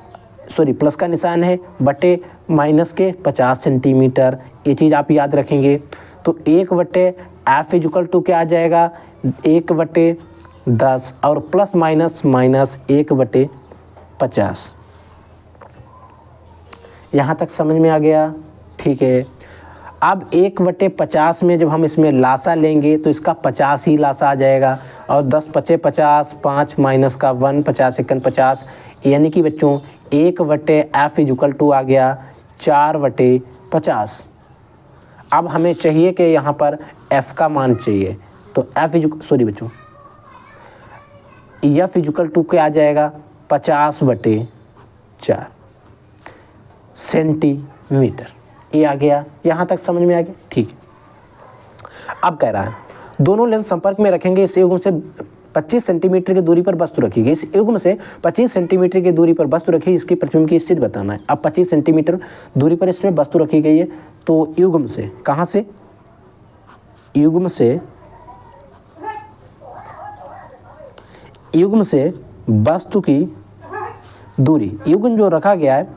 का निशान है बटे माइनस के 50 सेंटीमीटर। ये चीज़ आप याद रखेंगे। तो 1/f इक्वल टू क्या आ जाएगा 1/10 और प्लस माइनस 1/50। यहाँ तक समझ में आ गया। ठीक है, अब 1/50 में जब हम इसमें लासा लेंगे तो इसका 50 ही लासा आ जाएगा और 10 × 50, 5 माइनस का 1, 50 × 50, यानी कि बच्चों 1/f इक्वल टू आ गया 4/50। अब हमें चाहिए कि यहाँ पर f का मान चाहिए, तो f इक्वल टू क्या आ जाएगा 50/4 सेंटीमीटर। ये आ गया, यहाँ तक समझ में आ गया। ठीक है, अब कह रहा है दोनों लेंस संपर्क में रखेंगे, इस युग्म से 25 सेंटीमीटर की दूरी पर वस्तु रखी गई। इस युग्म से 25 सेंटीमीटर की दूरी पर वस्तु रखी, इसकी प्रतिबिंब की स्थिति बताना है। अब 25 सेंटीमीटर दूरी पर इसमें वस्तु रखी गई है, तो युग्म से कहाँ से, युग्म से वस्तु की दूरी, युग्म जो रखा गया है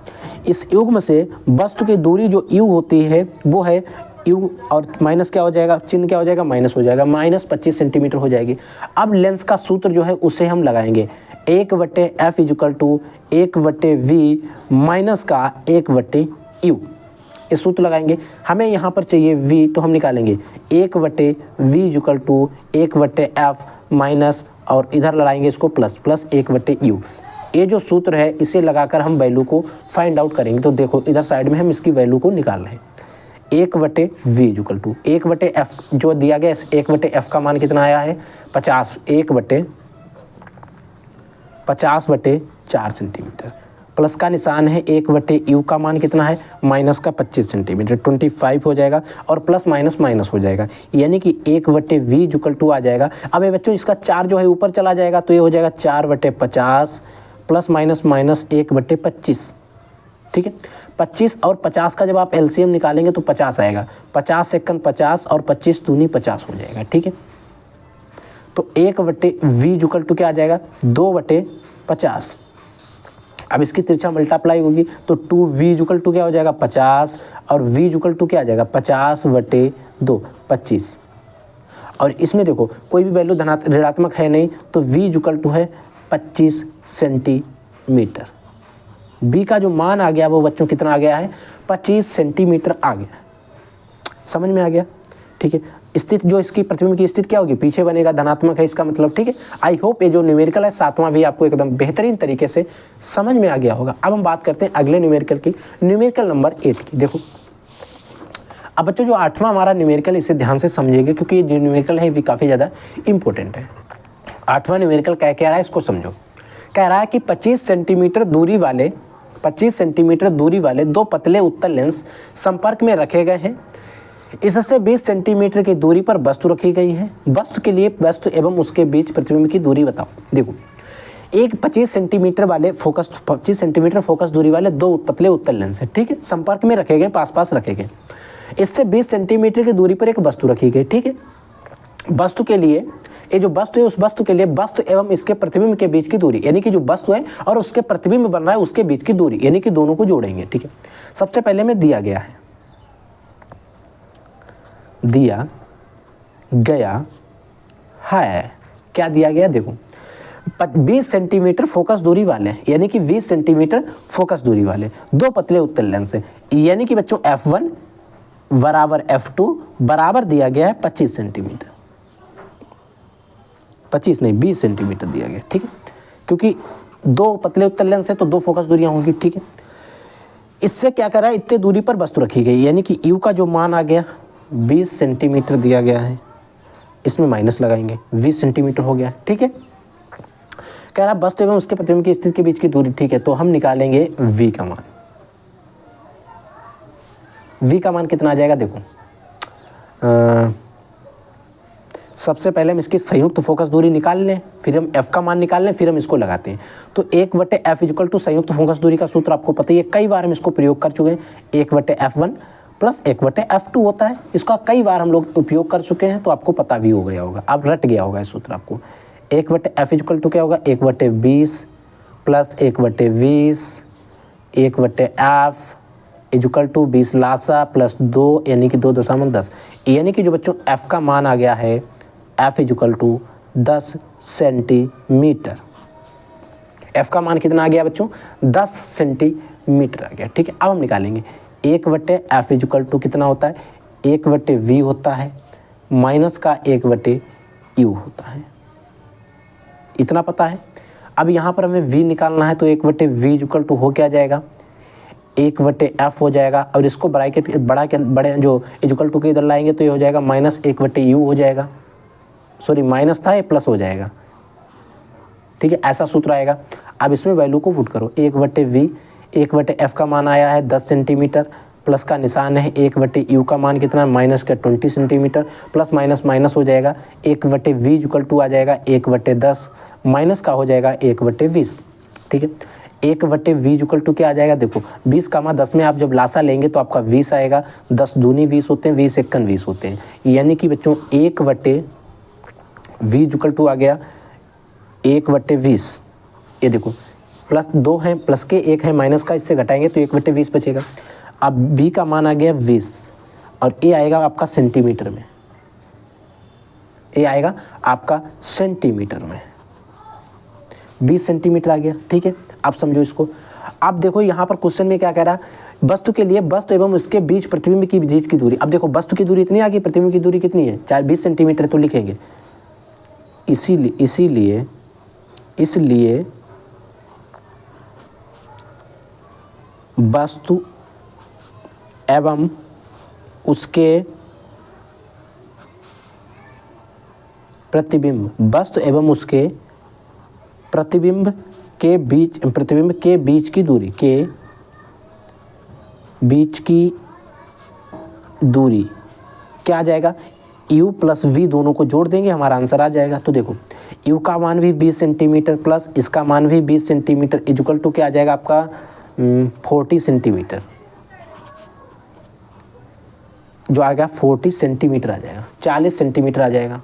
इस युग्म से वस्तु की दूरी जो यू होती है वो है यू और माइनस क्या हो जाएगा, चिन्ह क्या हो जाएगा माइनस हो जाएगा, माइनस 25 सेंटीमीटर हो जाएगी। अब लेंस का सूत्र जो है उसे हम लगाएंगे 1/f equal to 1/v minus का 1/u। इस सूत्र लगाएंगे, हमें यहाँ पर चाहिए v तो हम निकालेंगे 1/v equal to 1/f minus और इधर लगाएंगे इसको प्लस 1/u। ये जो सूत्र है इसे लगाकर हम वैल्यू को फाइंड आउट करेंगे। तो देखो इधर साइड में हम इसकी वैल्यू को निकाल रहे हैं 1/v इक्वल टू 1/f जो दिया गया, 1/f का मान कितना आया है 50, 1/50/4 सेंटीमीटर, प्लस का निशान है 1/u का मान कितना है माइनस का 25 सेंटीमीटर 25 हो जाएगा और प्लस माइनस माइनस हो जाएगा, यानी कि 1/v इक्वल टू आ जाएगा। अब ये बच्चों इसका 4 जो है ऊपर चला जाएगा तो ये हो जाएगा 4/50 प्लस माइनस 1/25। ठीक है, 25 और 50 का जब आप एलसीएम निकालेंगे तो 50 आएगा, 50 सेकंड 50 और 25 दूनी 50 हो जाएगा। ठीक है, तो 1/v इक्वल टू क्या आ जाएगा 2/50। अब इसकी तिरछा मल्टीप्लाई होगी तो 2v इक्वल टू क्या हो जाएगा 50 और v इक्वल टू क्या आ जाएगा 50/2 25। और इसमें देखो कोई भी वैल्यू ऋणात्मक है नहीं तो v इक्वल टू है 25 सेंटीमीटर। b का जो मान आ गया वो बच्चों कितना आ गया है 25 सेंटीमीटर आ गया। समझ में आ गया। ठीक है। स्थिति जो इसकी प्रतिबिंब की स्थिति क्या होगी, पीछे बनेगा, धनात्मक है इसका मतलब, ठीक है। आई होप ये जो न्यूमेरिकल है 7वां भी आपको एकदम बेहतरीन तरीके से समझ में आ गया होगा। अब हम बात करते हैं अगले न्यूमेरिकल की, न्यूमेरिकल नंबर 8 की। देखो अब बच्चों जो 8वां हमारा न्यूमेरिकल, इसे ध्यान से समझिएगा क्योंकि ये जो न्यूमेरिकल है भी काफ़ी ज़्यादा इंपॉर्टेंट है। 8वां न्यूमेरिकल क्या कह रहा है, इसको समझो। कह रहा है कि 25 सेंटीमीटर दूरी वाले दो पतले उत्तल लेंस संपर्क में रखे गए हैं। इससे 20 सेंटीमीटर की दूरी पर वस्तु रखी गई है। वस्तु के लिए वस्तु एवं उसके बीच प्रतिबिंब की दूरी बताओ। देखो एक 25 सेंटीमीटर फोकस दूरी वाले दो पतले उत्तल लेंस है, ठीक है, संपर्क में रखे गए, पास रखे गए। इससे 20 सेंटीमीटर की दूरी पर एक वस्तु रखी गई, ठीक है। वस्तु के लिए ये जो वस्तु है, उस वस्तु के लिए वस्तु एवं इसके प्रतिबिंब के बीच की दूरी, यानी कि जो वस्तु है और उसके प्रतिबिंब बन रहा है उसके बीच की दूरी, यानी कि दोनों को जोड़ेंगे, ठीक है। सबसे पहले में दिया गया है क्या दिया गया, देखो 20 सेंटीमीटर फोकस दूरी वाले, यानी कि 20 सेंटीमीटर फोकस दूरी वाले दो पतले उत्तल लेंस है, यानी कि बच्चों F1 बराबर F2 बराबर दिया गया है 25 सेंटीमीटर, 25 नहीं 20 सेंटीमीटर दिया गया, ठीक है, क्योंकि दो पतले उत्तल लेंस है तो दो फोकस दूरियां होंगी, ठीक है। इससे क्या कर रहा है, इतने दूरी पर वस्तु रखी गई, यानी कि U का जो मान आ गया 20 सेंटीमीटर दिया गया है, इसमें माइनस लगाएंगे, 20 सेंटीमीटर हो गया, ठीक है। कह रहा है वस्तु एवं उसके प्रतिबिंब की स्थिति के बीच की दूरी, ठीक है, तो हम निकालेंगे V का मान। V का मान कितना आ जाएगा, देखो सबसे पहले हम इसकी संयुक्त फोकस दूरी निकाल लें, फिर हम F का मान निकाल लें, फिर हम इसको लगाते हैं। तो 1/F इक्वल टू संयुक्त फोकस दूरी का सूत्र आपको पता ही है, कई बार हम इसको प्रयोग कर चुके हैं। 1/F1 प्लस 1/F2 होता है, इसका कई बार हम लोग उपयोग कर चुके हैं, तो आपको पता भी हो गया होगा, अब रट गया होगा इस सूत्र आपको। 1/F इक्वल टू क्या होगा, 1/20 प्लस 1/20, 1/F इक्वल टू 20 लासा प्लस 2, यानी कि 2.10, यानी कि जो बच्चों F का मान आ गया है F equal to 10 centimetre. F का मान कितना आ गया बच्चों, 10 सेंटीमीटर आ गया, ठीक है। अब हम निकालेंगे 1/F इक्वल टू कितना होता है, 1/V होता है, माइनस का 1/U होता है, इतना पता है। अब यहाँ पर हमें V निकालना है, तो 1/V इक्वल टू हो क्या जाएगा, 1/F हो जाएगा, और इसको ब्रैकेट बड़े जो इक्वल टू के इधर लाएंगे तो ये हो जाएगा माइनस 1/U हो जाएगा, सॉरी माइनस था ये प्लस हो जाएगा, ठीक है, ऐसा सूत्र आएगा। अब इसमें वैल्यू को पुट करो, 1/V, 1/F का मान आया है 10 सेंटीमीटर, प्लस का निशान है 1/U का मान कितना है माइनस का 20 सेंटीमीटर, प्लस माइनस माइनस हो जाएगा, 1/V इक्वल टू आ जाएगा 1/10, माइनस का हो जाएगा 1/20, ठीक है। 1/V इक्वल टू क्या आ जाएगा, देखो 20 का मान 10 में आप जब लासा लेंगे तो आपका 20 आएगा, 10 दूनी 20 होते हैं, 20 एकन 20 होते हैं, यानी कि बच्चों 1/V इक्वल टू आ गया 1/20, ये देखो प्लस 2 है, प्लस के 1 है, माइनस का इससे घटाएंगे तो 1/20 बचेगा। अब B का मान आ गया 20 और A आएगा आपका सेंटीमीटर में, A आएगा आपका सेंटीमीटर में, 20 सेंटीमीटर आ गया, ठीक है। आप समझो इसको। अब देखो यहाँ पर क्वेश्चन में क्या कह रहा है, वस्तु के लिए वस्तु एवं उसके बीच प्रतिबिंब की बीच की दूरी। अब देखो वस्तु की दूरी इतनी आ गई, प्रतिबिंब की दूरी कितनी है, 20 सेंटीमीटर, तो लिखेंगे इसलिए वस्तु एवं उसके प्रतिबिंब, वस्तु एवं उसके प्रतिबिंब के बीच की दूरी क्या आ जाएगा, U प्लस V दोनों को जोड़ देंगे, हमारा आंसर आ जाएगा। तो देखो U का मान भी 20 सेंटीमीटर प्लस इसका मान भी 20 सेंटीमीटर इक्वल टू क्या आ जाएगा आपका 40 सेंटीमीटर, जो आ गया 40 सेंटीमीटर आ जाएगा, 40 सेंटीमीटर आ जाएगा,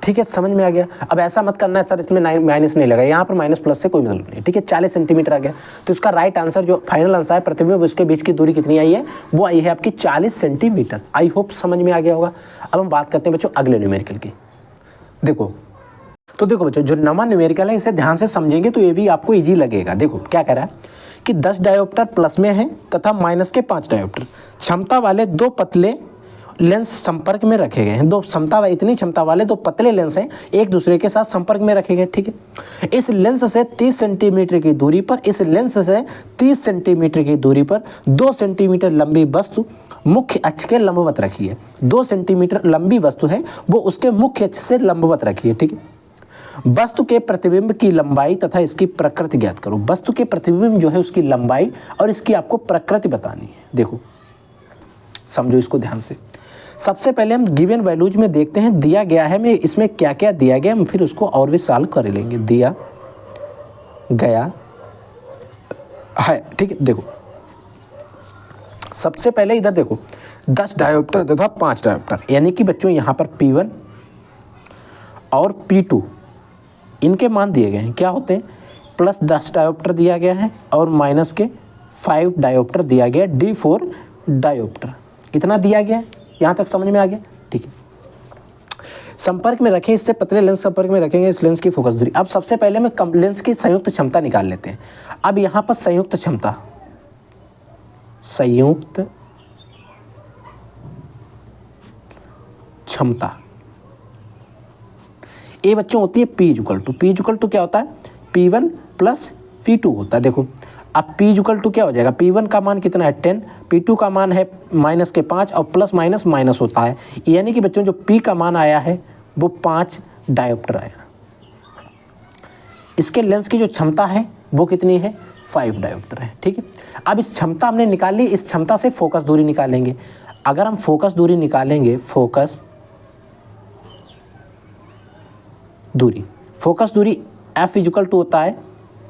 ठीक है। समझ में आ गया। अब ऐसा मत करना है सर इसमें माइनस नहीं लगा, यहाँ पर माइनस प्लस से कोई मतलब नहीं, ठीक है। 40 सेंटीमीटर आ गया, तो इसका राइट आंसर जो फाइनल आंसर है प्रतिबिंब उसके बीच की दूरी कितनी आई है, वो आई है आपकी 40 सेंटीमीटर। आई होप समझ में आ गया होगा। अब हम बात करते हैं बच्चों अगले न्यूमेरिकल की। देखो बच्चों जो नवा न्यूमेरिकल है इसे ध्यान से समझेंगे तो ये भी आपको ईजी लगेगा। देखो क्या कह रहा है कि 10 डायोप्टर प्लस में है तथा माइनस के 5 डायोप्टर, क्षमता वाले दो पतले लेंस संपर्क में रखे गए हैं, दो इतनी क्षमता वाले दो पतले लेंस हैं, एक दूसरे के साथ संपर्क में रखे गए। ठीक है, इस लेंस से 30 सेंटीमीटर की दूरी पर 2 सेंटीमीटर लंबी वस्तु मुख्य अक्ष के लंबवत रखी है। 2 सेंटीमीटर लंबी वस्तु है वो उसके मुख्य अक्ष से लंबवत रखी है। ठीक है, वस्तु के प्रतिबिंब की लंबाई तथा इसकी प्रकृति ज्ञात करो। वस्तु के प्रतिबिंब जो है उसकी लंबाई और इसकी आपको प्रकृति बतानी है। देखो समझो इसको ध्यान से। सबसे पहले हम गिवन वैल्यूज में देखते हैं, दिया गया है, मैं इसमें क्या क्या दिया गया, हम फिर उसको और भी सॉल्व कर लेंगे। दिया गया है, ठीक है। देखो सबसे पहले इधर देखो 10 डायोप्टर तथा 5 डायोप्टर, यानी कि बच्चों यहाँ पर P1 और P2 इनके मान दिए गए हैं। क्या होते हैं, प्लस 10 डायोप्टर दिया गया है और माइनस के 5 डायोप्टर दिया गया, D4 डायोप्टर इतना दिया गया है। यहाँ तक समझ में आ गया? ठीक है। संपर्क में रखें, इससे पतले लेंस संपर्क में रखेंगे इस लेंस की फोकस दूरी। अब सबसे पहले हम लेंस की संयुक्त क्षमता निकाल लेते हैं। अब यहाँ पर संयुक्त क्षमता ये बच्चों होती है P इक्वल टू क्या होता है, P1 प्लस P2 होता है। देखो अब P इक्वल टू क्या हो जाएगा, P1 का मान कितना है 10, P2 का मान है माइनस के 5 और प्लस माइनस माइनस होता है, यानी कि बच्चों जो P का मान आया है वो 5 डायोप्टर आया। इसके लेंस की जो क्षमता है वो कितनी है, 5 डायोप्टर है। ठीक है, अब इस क्षमता हमने निकाल ली, इस क्षमता से फोकस दूरी निकालेंगे। अगर हम फोकस दूरी निकालेंगे, फोकस दूरी F इक्वल टू होता है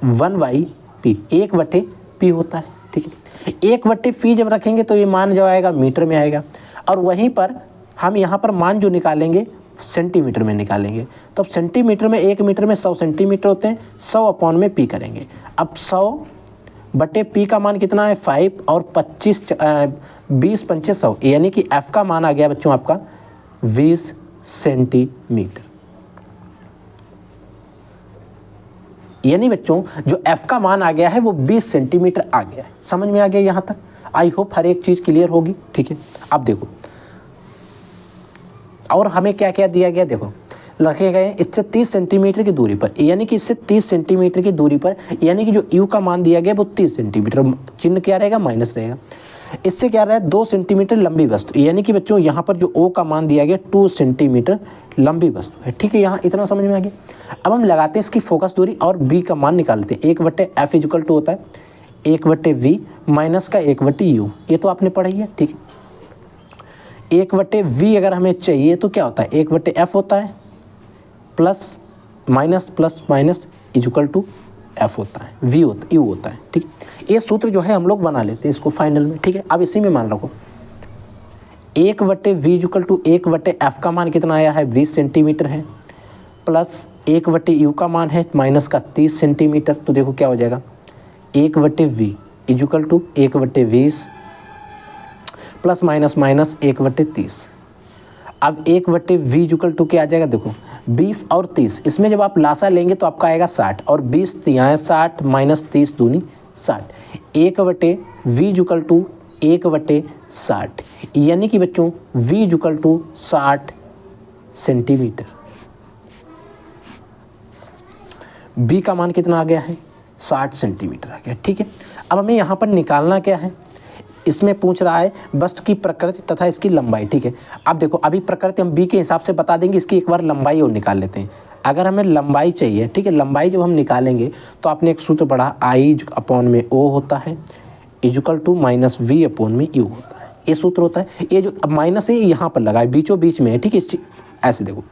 1/P, 1/P होता है। ठीक है, 1/P जब रखेंगे तो ये मान जो आएगा मीटर में आएगा, और वहीं पर हम यहाँ पर मान जो निकालेंगे सेंटीमीटर में निकालेंगे। तो अब सेंटीमीटर में 1 मीटर में 100 सेंटीमीटर होते हैं, 100 अपॉन में P करेंगे। अब 100/P का मान कितना है 5 और 20 पंचे 100, यानी कि F का मान आ गया बच्चों आपका 20 सेंटीमीटर। यानी बच्चों जो F का मान आ गया है वो 20 सेंटीमीटर आ गया है। समझ में आ गया यहाँ तक? आई होप हर एक चीज़ क्लियर होगी। ठीक है, अब देखो और हमें क्या क्या दिया गया, देखो रखे गए इससे 30 सेंटीमीटर की दूरी पर, यानी कि इससे 30 सेंटीमीटर की दूरी पर, यानी कि जो U का मान दिया गया वो 30 सेंटीमीटर, चिन्ह क्या रहेगा, माइनस रहेगा। इससे क्या रहा है 2 सेंटीमीटर लंबी वस्तु, यानी कि बच्चों यहाँ पर जो O का मान दिया गया 2 सेंटीमीटर लंबी वस्तु है। ठीक है, यहाँ इतना समझ में आ गया। अब हम लगाते हैं इसकी फोकस दूरी और B का मान निकालते हैं। 1/F इक्वल टू होता है 1/V माइनस का 1/U, ये तो आपने पढ़ा ही है। ठीक है, 1/V अगर हमें चाहिए तो क्या होता है 1/F होता है plus minus equal to F होता है, V होता है, U होता है। ठीक है, ये सूत्र जो है हम लोग बना लेते हैं इसको फाइनल में। ठीक है, अब इसी में मान रखो 1/V इक्वल टू 1/F का मान कितना आया है 20 सेंटीमीटर है, प्लस 1/U का मान है माइनस का 30 सेंटीमीटर। तो देखो क्या हो जाएगा 1/V equal to 1/20 plus minus 1/30। अब 1/V इक्वल टू क्या आ जाएगा, देखो 20 और 30, इसमें जब आप लासा लेंगे तो आपका आएगा 60 और 20 यहाँ है 60 माइनस 30 दूनी 60। 1/V इक्वल टू 1/60, यानी कि बच्चों V equal to 60 centimetre. B का मान कितना आ गया है 60 सेंटीमीटर आ गया। ठीक है, अब हमें यहाँ पर निकालना क्या है, इसमें पूछ रहा है वस्तु की प्रकृति तथा इसकी लंबाई। ठीक है, अब देखो अभी प्रकृति हम B के हिसाब से बता देंगे, इसकी एक बार लंबाई और निकाल लेते हैं। अगर हमें लंबाई चाहिए, ठीक है, लंबाई जब हम निकालेंगे तो आपने एक सूत्र पढ़ा I अपॉन में O होता है equal to minus V upon में U होता है। ये सूत्र होता है, ये जो अब माइनस है यहाँ पर लगा है बीचों बीच में है। ठीक है, ऐसे देखो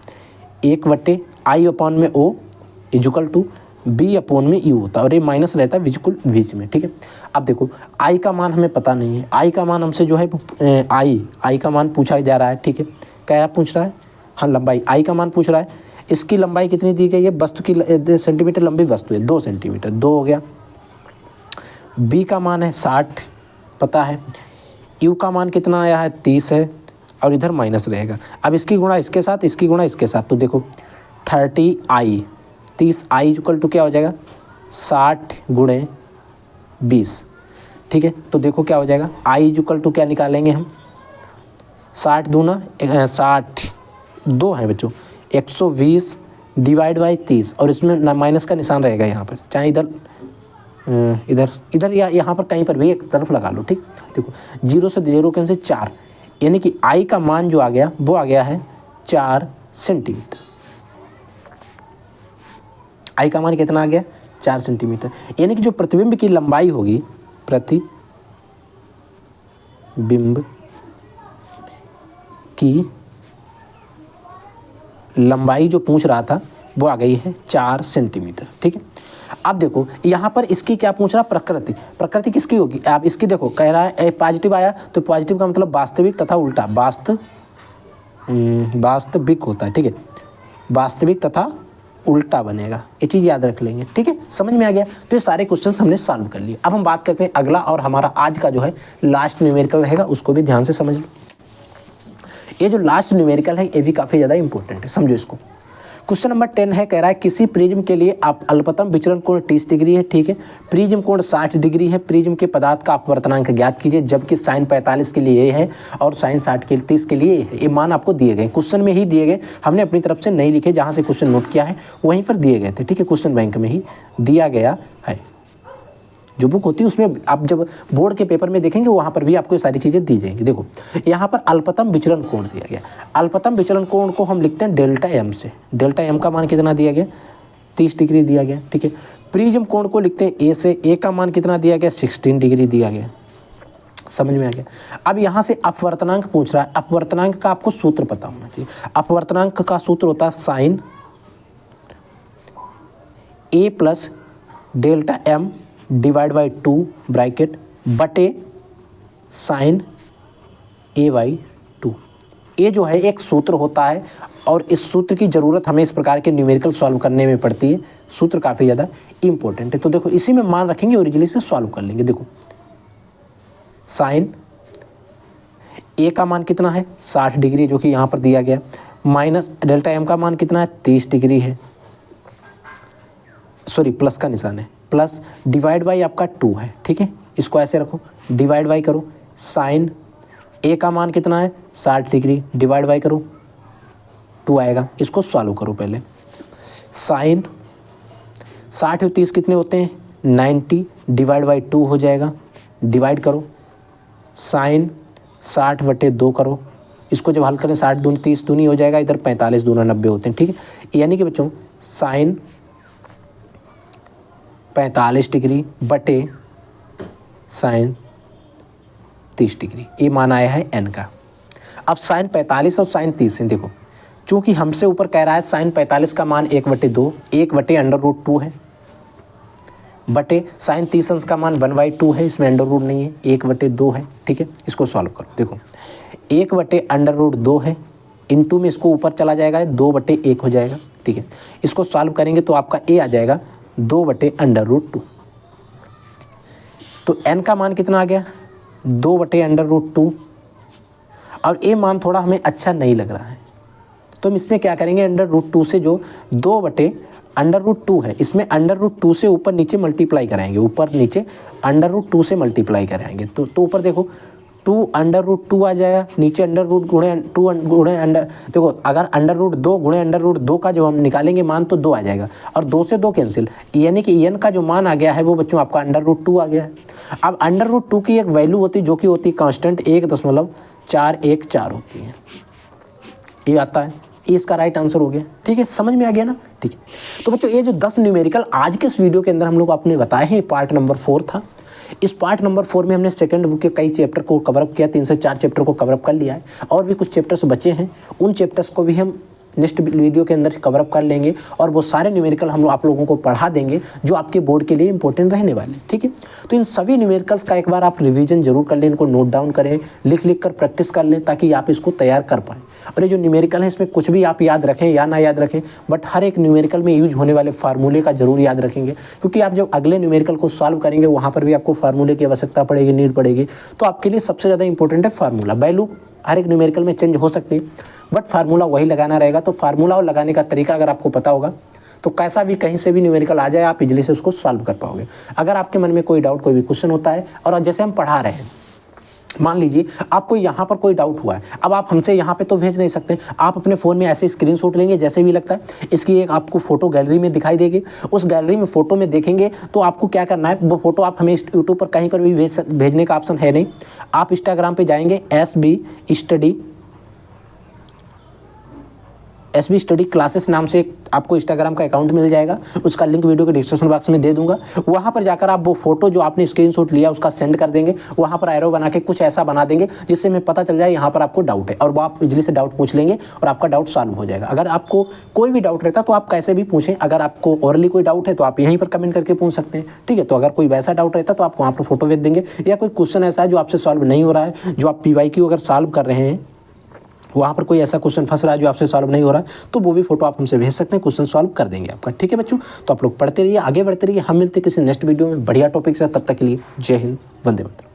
1/I अपॉन में O equal to B upon में U होता है, और ये माइनस रहता है बिल्कुल बीच में। ठीक है, अब देखो I का मान हमें पता नहीं है, I का मान हमसे जो है I का मान पूछा जा रहा है। ठीक है, क्या पूछ रहा है, हाँ लंबाई I का मान पूछ रहा है। इसकी लंबाई कितनी दी गई है, वस्तु की सेंटीमीटर लंबी वस्तु है 2 सेंटीमीटर, 2 हो गया। B का मान है 60 पता है, U का मान कितना आया है 30 है, और इधर माइनस रहेगा। अब इसकी गुणा इसके साथ, इसकी गुणा इसके साथ, तो देखो 30I 30I इक्वल टू क्या हो जाएगा 60 गुणे 20। ठीक है, तो देखो क्या हो जाएगा I इक्वल टू क्या निकालेंगे हम 60 दूना 60 2 है बच्चों, 120 डिवाइड बाई 30 और इसमें माइनस का निशान रहेगा यहाँ पर, चाहे इधर या यहाँ पर कहीं पर भी एक तरफ लगा लो। ठीक, देखो 0 से 0 कैंसिल 4, यानी कि आई का मान जो आ गया वो आ गया है 4 सेंटीमीटर। आई का मान कितना आ गया 4 सेंटीमीटर, यानी कि जो प्रतिबिंब की लंबाई होगी, प्रतिबिंब की लंबाई जो पूछ रहा था वो आ गई है 4 सेंटीमीटर। ठीक है, अब देखो यहाँ पर इसकी क्या पूछ रहा, प्रकृति किसकी होगी। आप इसकी देखो, कह रहा है पॉजिटिव आया तो पॉजिटिव का मतलब वास्तविक तथा उल्टा, वास्तविक होता है। ठीक है, वास्तविक तथा उल्टा बनेगा, ये चीज़ याद रख लेंगे। ठीक है, समझ में आ गया। तो ये सारे क्वेश्चंस हमने सॉल्व कर लिए। अब हम बात करते हैं अगला, और हमारा आज का जो है लास्ट न्यूमेरिकल रहेगा, उसको भी ध्यान से समझ लो। ये जो लास्ट न्यूमेरिकल है ये भी काफ़ी ज़्यादा इंपॉर्टेंट है, समझो इसको। क्वेश्चन नंबर 10 है, कह रहा है किसी प्रिज्म के लिए आप अल्पतम विचलन कोण 30 डिग्री है। ठीक है, प्रिज्म कोण 60 डिग्री है। प्रिज्म के पदार्थ का अपवर्तनांक ज्ञात कीजिए, जबकि साइन 45 के लिए ये है और साइन 30 के लिए ये है। ये मान आपको दिए गए, क्वेश्चन में ही दिए गए, हमने अपनी तरफ से नहीं लिखे, जहाँ से क्वेश्चन नोट किया है वहीं पर दिए गए थे। ठीक है, क्वेश्चन बैंक में ही दिया गया है। जो बुक होती है उसमें आप जब बोर्ड के पेपर में देखेंगे वहाँ पर भी आपको ये सारी चीज़ें दी जाएंगी। देखो यहाँ पर अल्पतम विचलन कोण दिया गया, अल्पतम विचलन कोण को हम लिखते हैं डेल्टा एम से। डेल्टा एम का मान कितना दिया गया 30 डिग्री दिया गया। ठीक है, प्रिज्म कोण को लिखते हैं ए से, ए का मान कितना दिया गया 16 डिग्री दिया गया। समझ में आ गया। अब यहाँ से अपवर्तनांक पूछ रहा है, अपवर्तनांक का आपको सूत्र पता होना चाहिए। अपवर्तनांक का सूत्र होता है sine A plus delta M divide by 2 bracket बटे साइन ए बाई 2। ये जो है एक सूत्र होता है, और इस सूत्र की ज़रूरत हमें इस प्रकार के न्यूमेरिकल सॉल्व करने में पड़ती है। सूत्र काफ़ी ज़्यादा इंपॉर्टेंट है। तो देखो इसी में मान रखेंगे और इजीली से सॉल्व कर लेंगे। देखो साइन ए का मान कितना है 60 डिग्री, जो कि यहाँ पर दिया गया, माइनस डेल्टा एम का मान कितना है 30 डिग्री है, सॉरी प्लस का निशान है, प्लस डिवाइड बाई आपका 2 है। ठीक है, इसको ऐसे रखो, डिवाइड बाई करो, साइन ए का मान कितना है 60 डिग्री, डिवाइड बाई करो 2 आएगा। इसको सॉल्व करो पहले। साइन 60 और 30 कितने होते हैं 90, डिवाइड बाई 2 हो जाएगा, डिवाइड करो, साइन 60 बटे 2 करो। इसको जब हल करें 60 दूनी 30 दूनी हो जाएगा, इधर 45 दूना 90 होते हैं। ठीक है, यानी कि बच्चों साइन 45 डिग्री बटे साइन 30 डिग्री, ये मान आया है n का। अब साइन 45 और साइन 30 से देखो, चूँकि हमसे ऊपर कह रहा है साइन 45 का मान 1/2, 1/√2 है, बटे साइन 30 अंश का मान 1/2 है, इसमें अंडर रूट नहीं है, 1/2 है। ठीक है, इसको सॉल्व करो। देखो 1/√2 है, इनटू में इसको ऊपर चला जाएगा 2/1 हो जाएगा। ठीक है, इसको सॉल्व करेंगे तो आपका a आ जाएगा 2/√2। तो n का मान कितना आ गया 2/√2। और a मान थोड़ा हमें अच्छा नहीं लग रहा है, तो हम इसमें क्या करेंगे, √2 से जो 2/√2 है, इसमें √2 से ऊपर नीचे मल्टीप्लाई कराएंगे, ऊपर नीचे √2 से मल्टीप्लाई कराएंगे। तो ऊपर देखो 2/√2 आ जाएगा, नीचे अंडर देखो अगर √2 गुणे √2 का जो हम निकालेंगे मान तो 2 आ जाएगा, और 2 से 2 कैंसिल, यानी कि n का जो मान आ गया है वो बच्चों आपका √2 आ गया है। अब √2 की एक वैल्यू होती है जो कि होती है कांस्टेंट 1.414 होती है, ये आता है, ये इसका राइट आंसर हो गया। ठीक है, समझ में आ गया ना। ठीक है, तो बच्चों ये जो 10 न्यूमेरिकल आज के इस वीडियो के अंदर हम लोग आपने बताए हैं, पार्ट नंबर 4 था। इस पार्ट नंबर 4 में हमने सेकंड बुक के कई चैप्टर को कवरअप किया, 3 से 4 चैप्टर को कवरअप कर लिया है, और भी कुछ चैप्टर्स बचे हैं, उन चैप्टर्स को भी हम नेक्स्ट वीडियो के अंदर कवरअप कर लेंगे, और वो सारे न्यूमेरिकल हम आप लोगों को पढ़ा देंगे जो आपके बोर्ड के लिए इंपॉर्टेंट रहने वाले। ठीक है, तो इन सभी न्यूमेरिकल्स का एक बार आप रिवीजन जरूर कर लें, इनको नोट डाउन करें, लिख कर प्रैक्टिस कर लें, ताकि आप इसको तैयार कर पाएँ। और ये जो न्यूमेरिकल है इसमें कुछ भी आप याद रखें या ना याद रखें, बट हर एक न्यूमेरिकल में यूज होने वाले फार्मूले का जरूर याद रखेंगे, क्योंकि आप जब अगले न्यूमेरिकल को सॉल्व करेंगे वहाँ पर भी आपको फार्मूले की आवश्यकता पड़ेगी, नीड पड़ेगी। तो आपके लिए सबसे ज़्यादा इंपॉर्टेंट है फार्मूला। वैल्यू हर एक न्यूमेरिकल में चेंज हो सकती है, बट फार्मूला वही लगाना रहेगा। तो फार्मूला और लगाने का तरीका अगर आपको पता होगा तो कैसा भी कहीं से भी न्यूमेरिकल आ जाए आप इजीली से उसको सॉल्व कर पाओगे। अगर आपके मन में कोई डाउट, कोई भी क्वेश्चन होता है, और जैसे हम पढ़ा रहे हैं, मान लीजिए आपको यहाँ पर कोई डाउट हुआ है, अब आप हमसे यहाँ पे तो भेज नहीं सकते, आप अपने फ़ोन में ऐसे स्क्रीनशॉट लेंगे जैसे भी लगता है, इसकी एक आपको फोटो गैलरी में दिखाई देगी, उस गैलरी में फ़ोटो में देखेंगे तो आपको क्या करना है, वो फोटो आप हमें यूट्यूब पर कहीं पर भी भेजने का ऑप्शन है नहीं, आप इंस्टाग्राम पे जाएंगे, SB स्टडी क्लासेस नाम से आपको इंस्टाग्राम का अकाउंट मिल जाएगा, उसका लिंक वीडियो के डिस्क्रिप्शन बॉक्स में दे दूंगा। वहाँ पर जाकर आप वो फोटो जो आपने स्क्रीनशॉट लिया उसका सेंड कर देंगे, वहाँ पर एरो बना के कुछ ऐसा बना देंगे जिससे हमें पता चल जाए यहाँ पर आपको डाउट है, और वो आप बिजली से डाउट पूछ लेंगे और आपका डाउट सॉल्व हो जाएगा। अगर आपको कोई भी डाउट रहता तो आप कैसे भी पूछें, अगर आपको ओरली कोई डाउट है तो आप यहीं पर कमेंट करके पूछ सकते हैं, ठीक है। तो अगर कोई वैसा डाउट रहता तो आप वहाँ पर फोटो भेज देंगे, या कोई क्वेश्चन ऐसा है जो आपसे सॉल्व नहीं हो रहा है, जो आप PYQ अगर सॉल्व कर रहे हैं, वहाँ पर कोई ऐसा क्वेश्चन फंस रहा है जो आपसे सॉल्व नहीं हो रहा है, तो वो भी फोटो आप हमसे भेज सकते हैं, क्वेश्चन सॉल्व कर देंगे आपका, ठीक है बच्चों। तो आप लोग पढ़ते रहिए, आगे बढ़ते रहिए, हम मिलते हैं किसी नेक्स्ट वीडियो में बढ़िया टॉपिक से, तब तक के लिए जय हिंद, वंदे मातरम।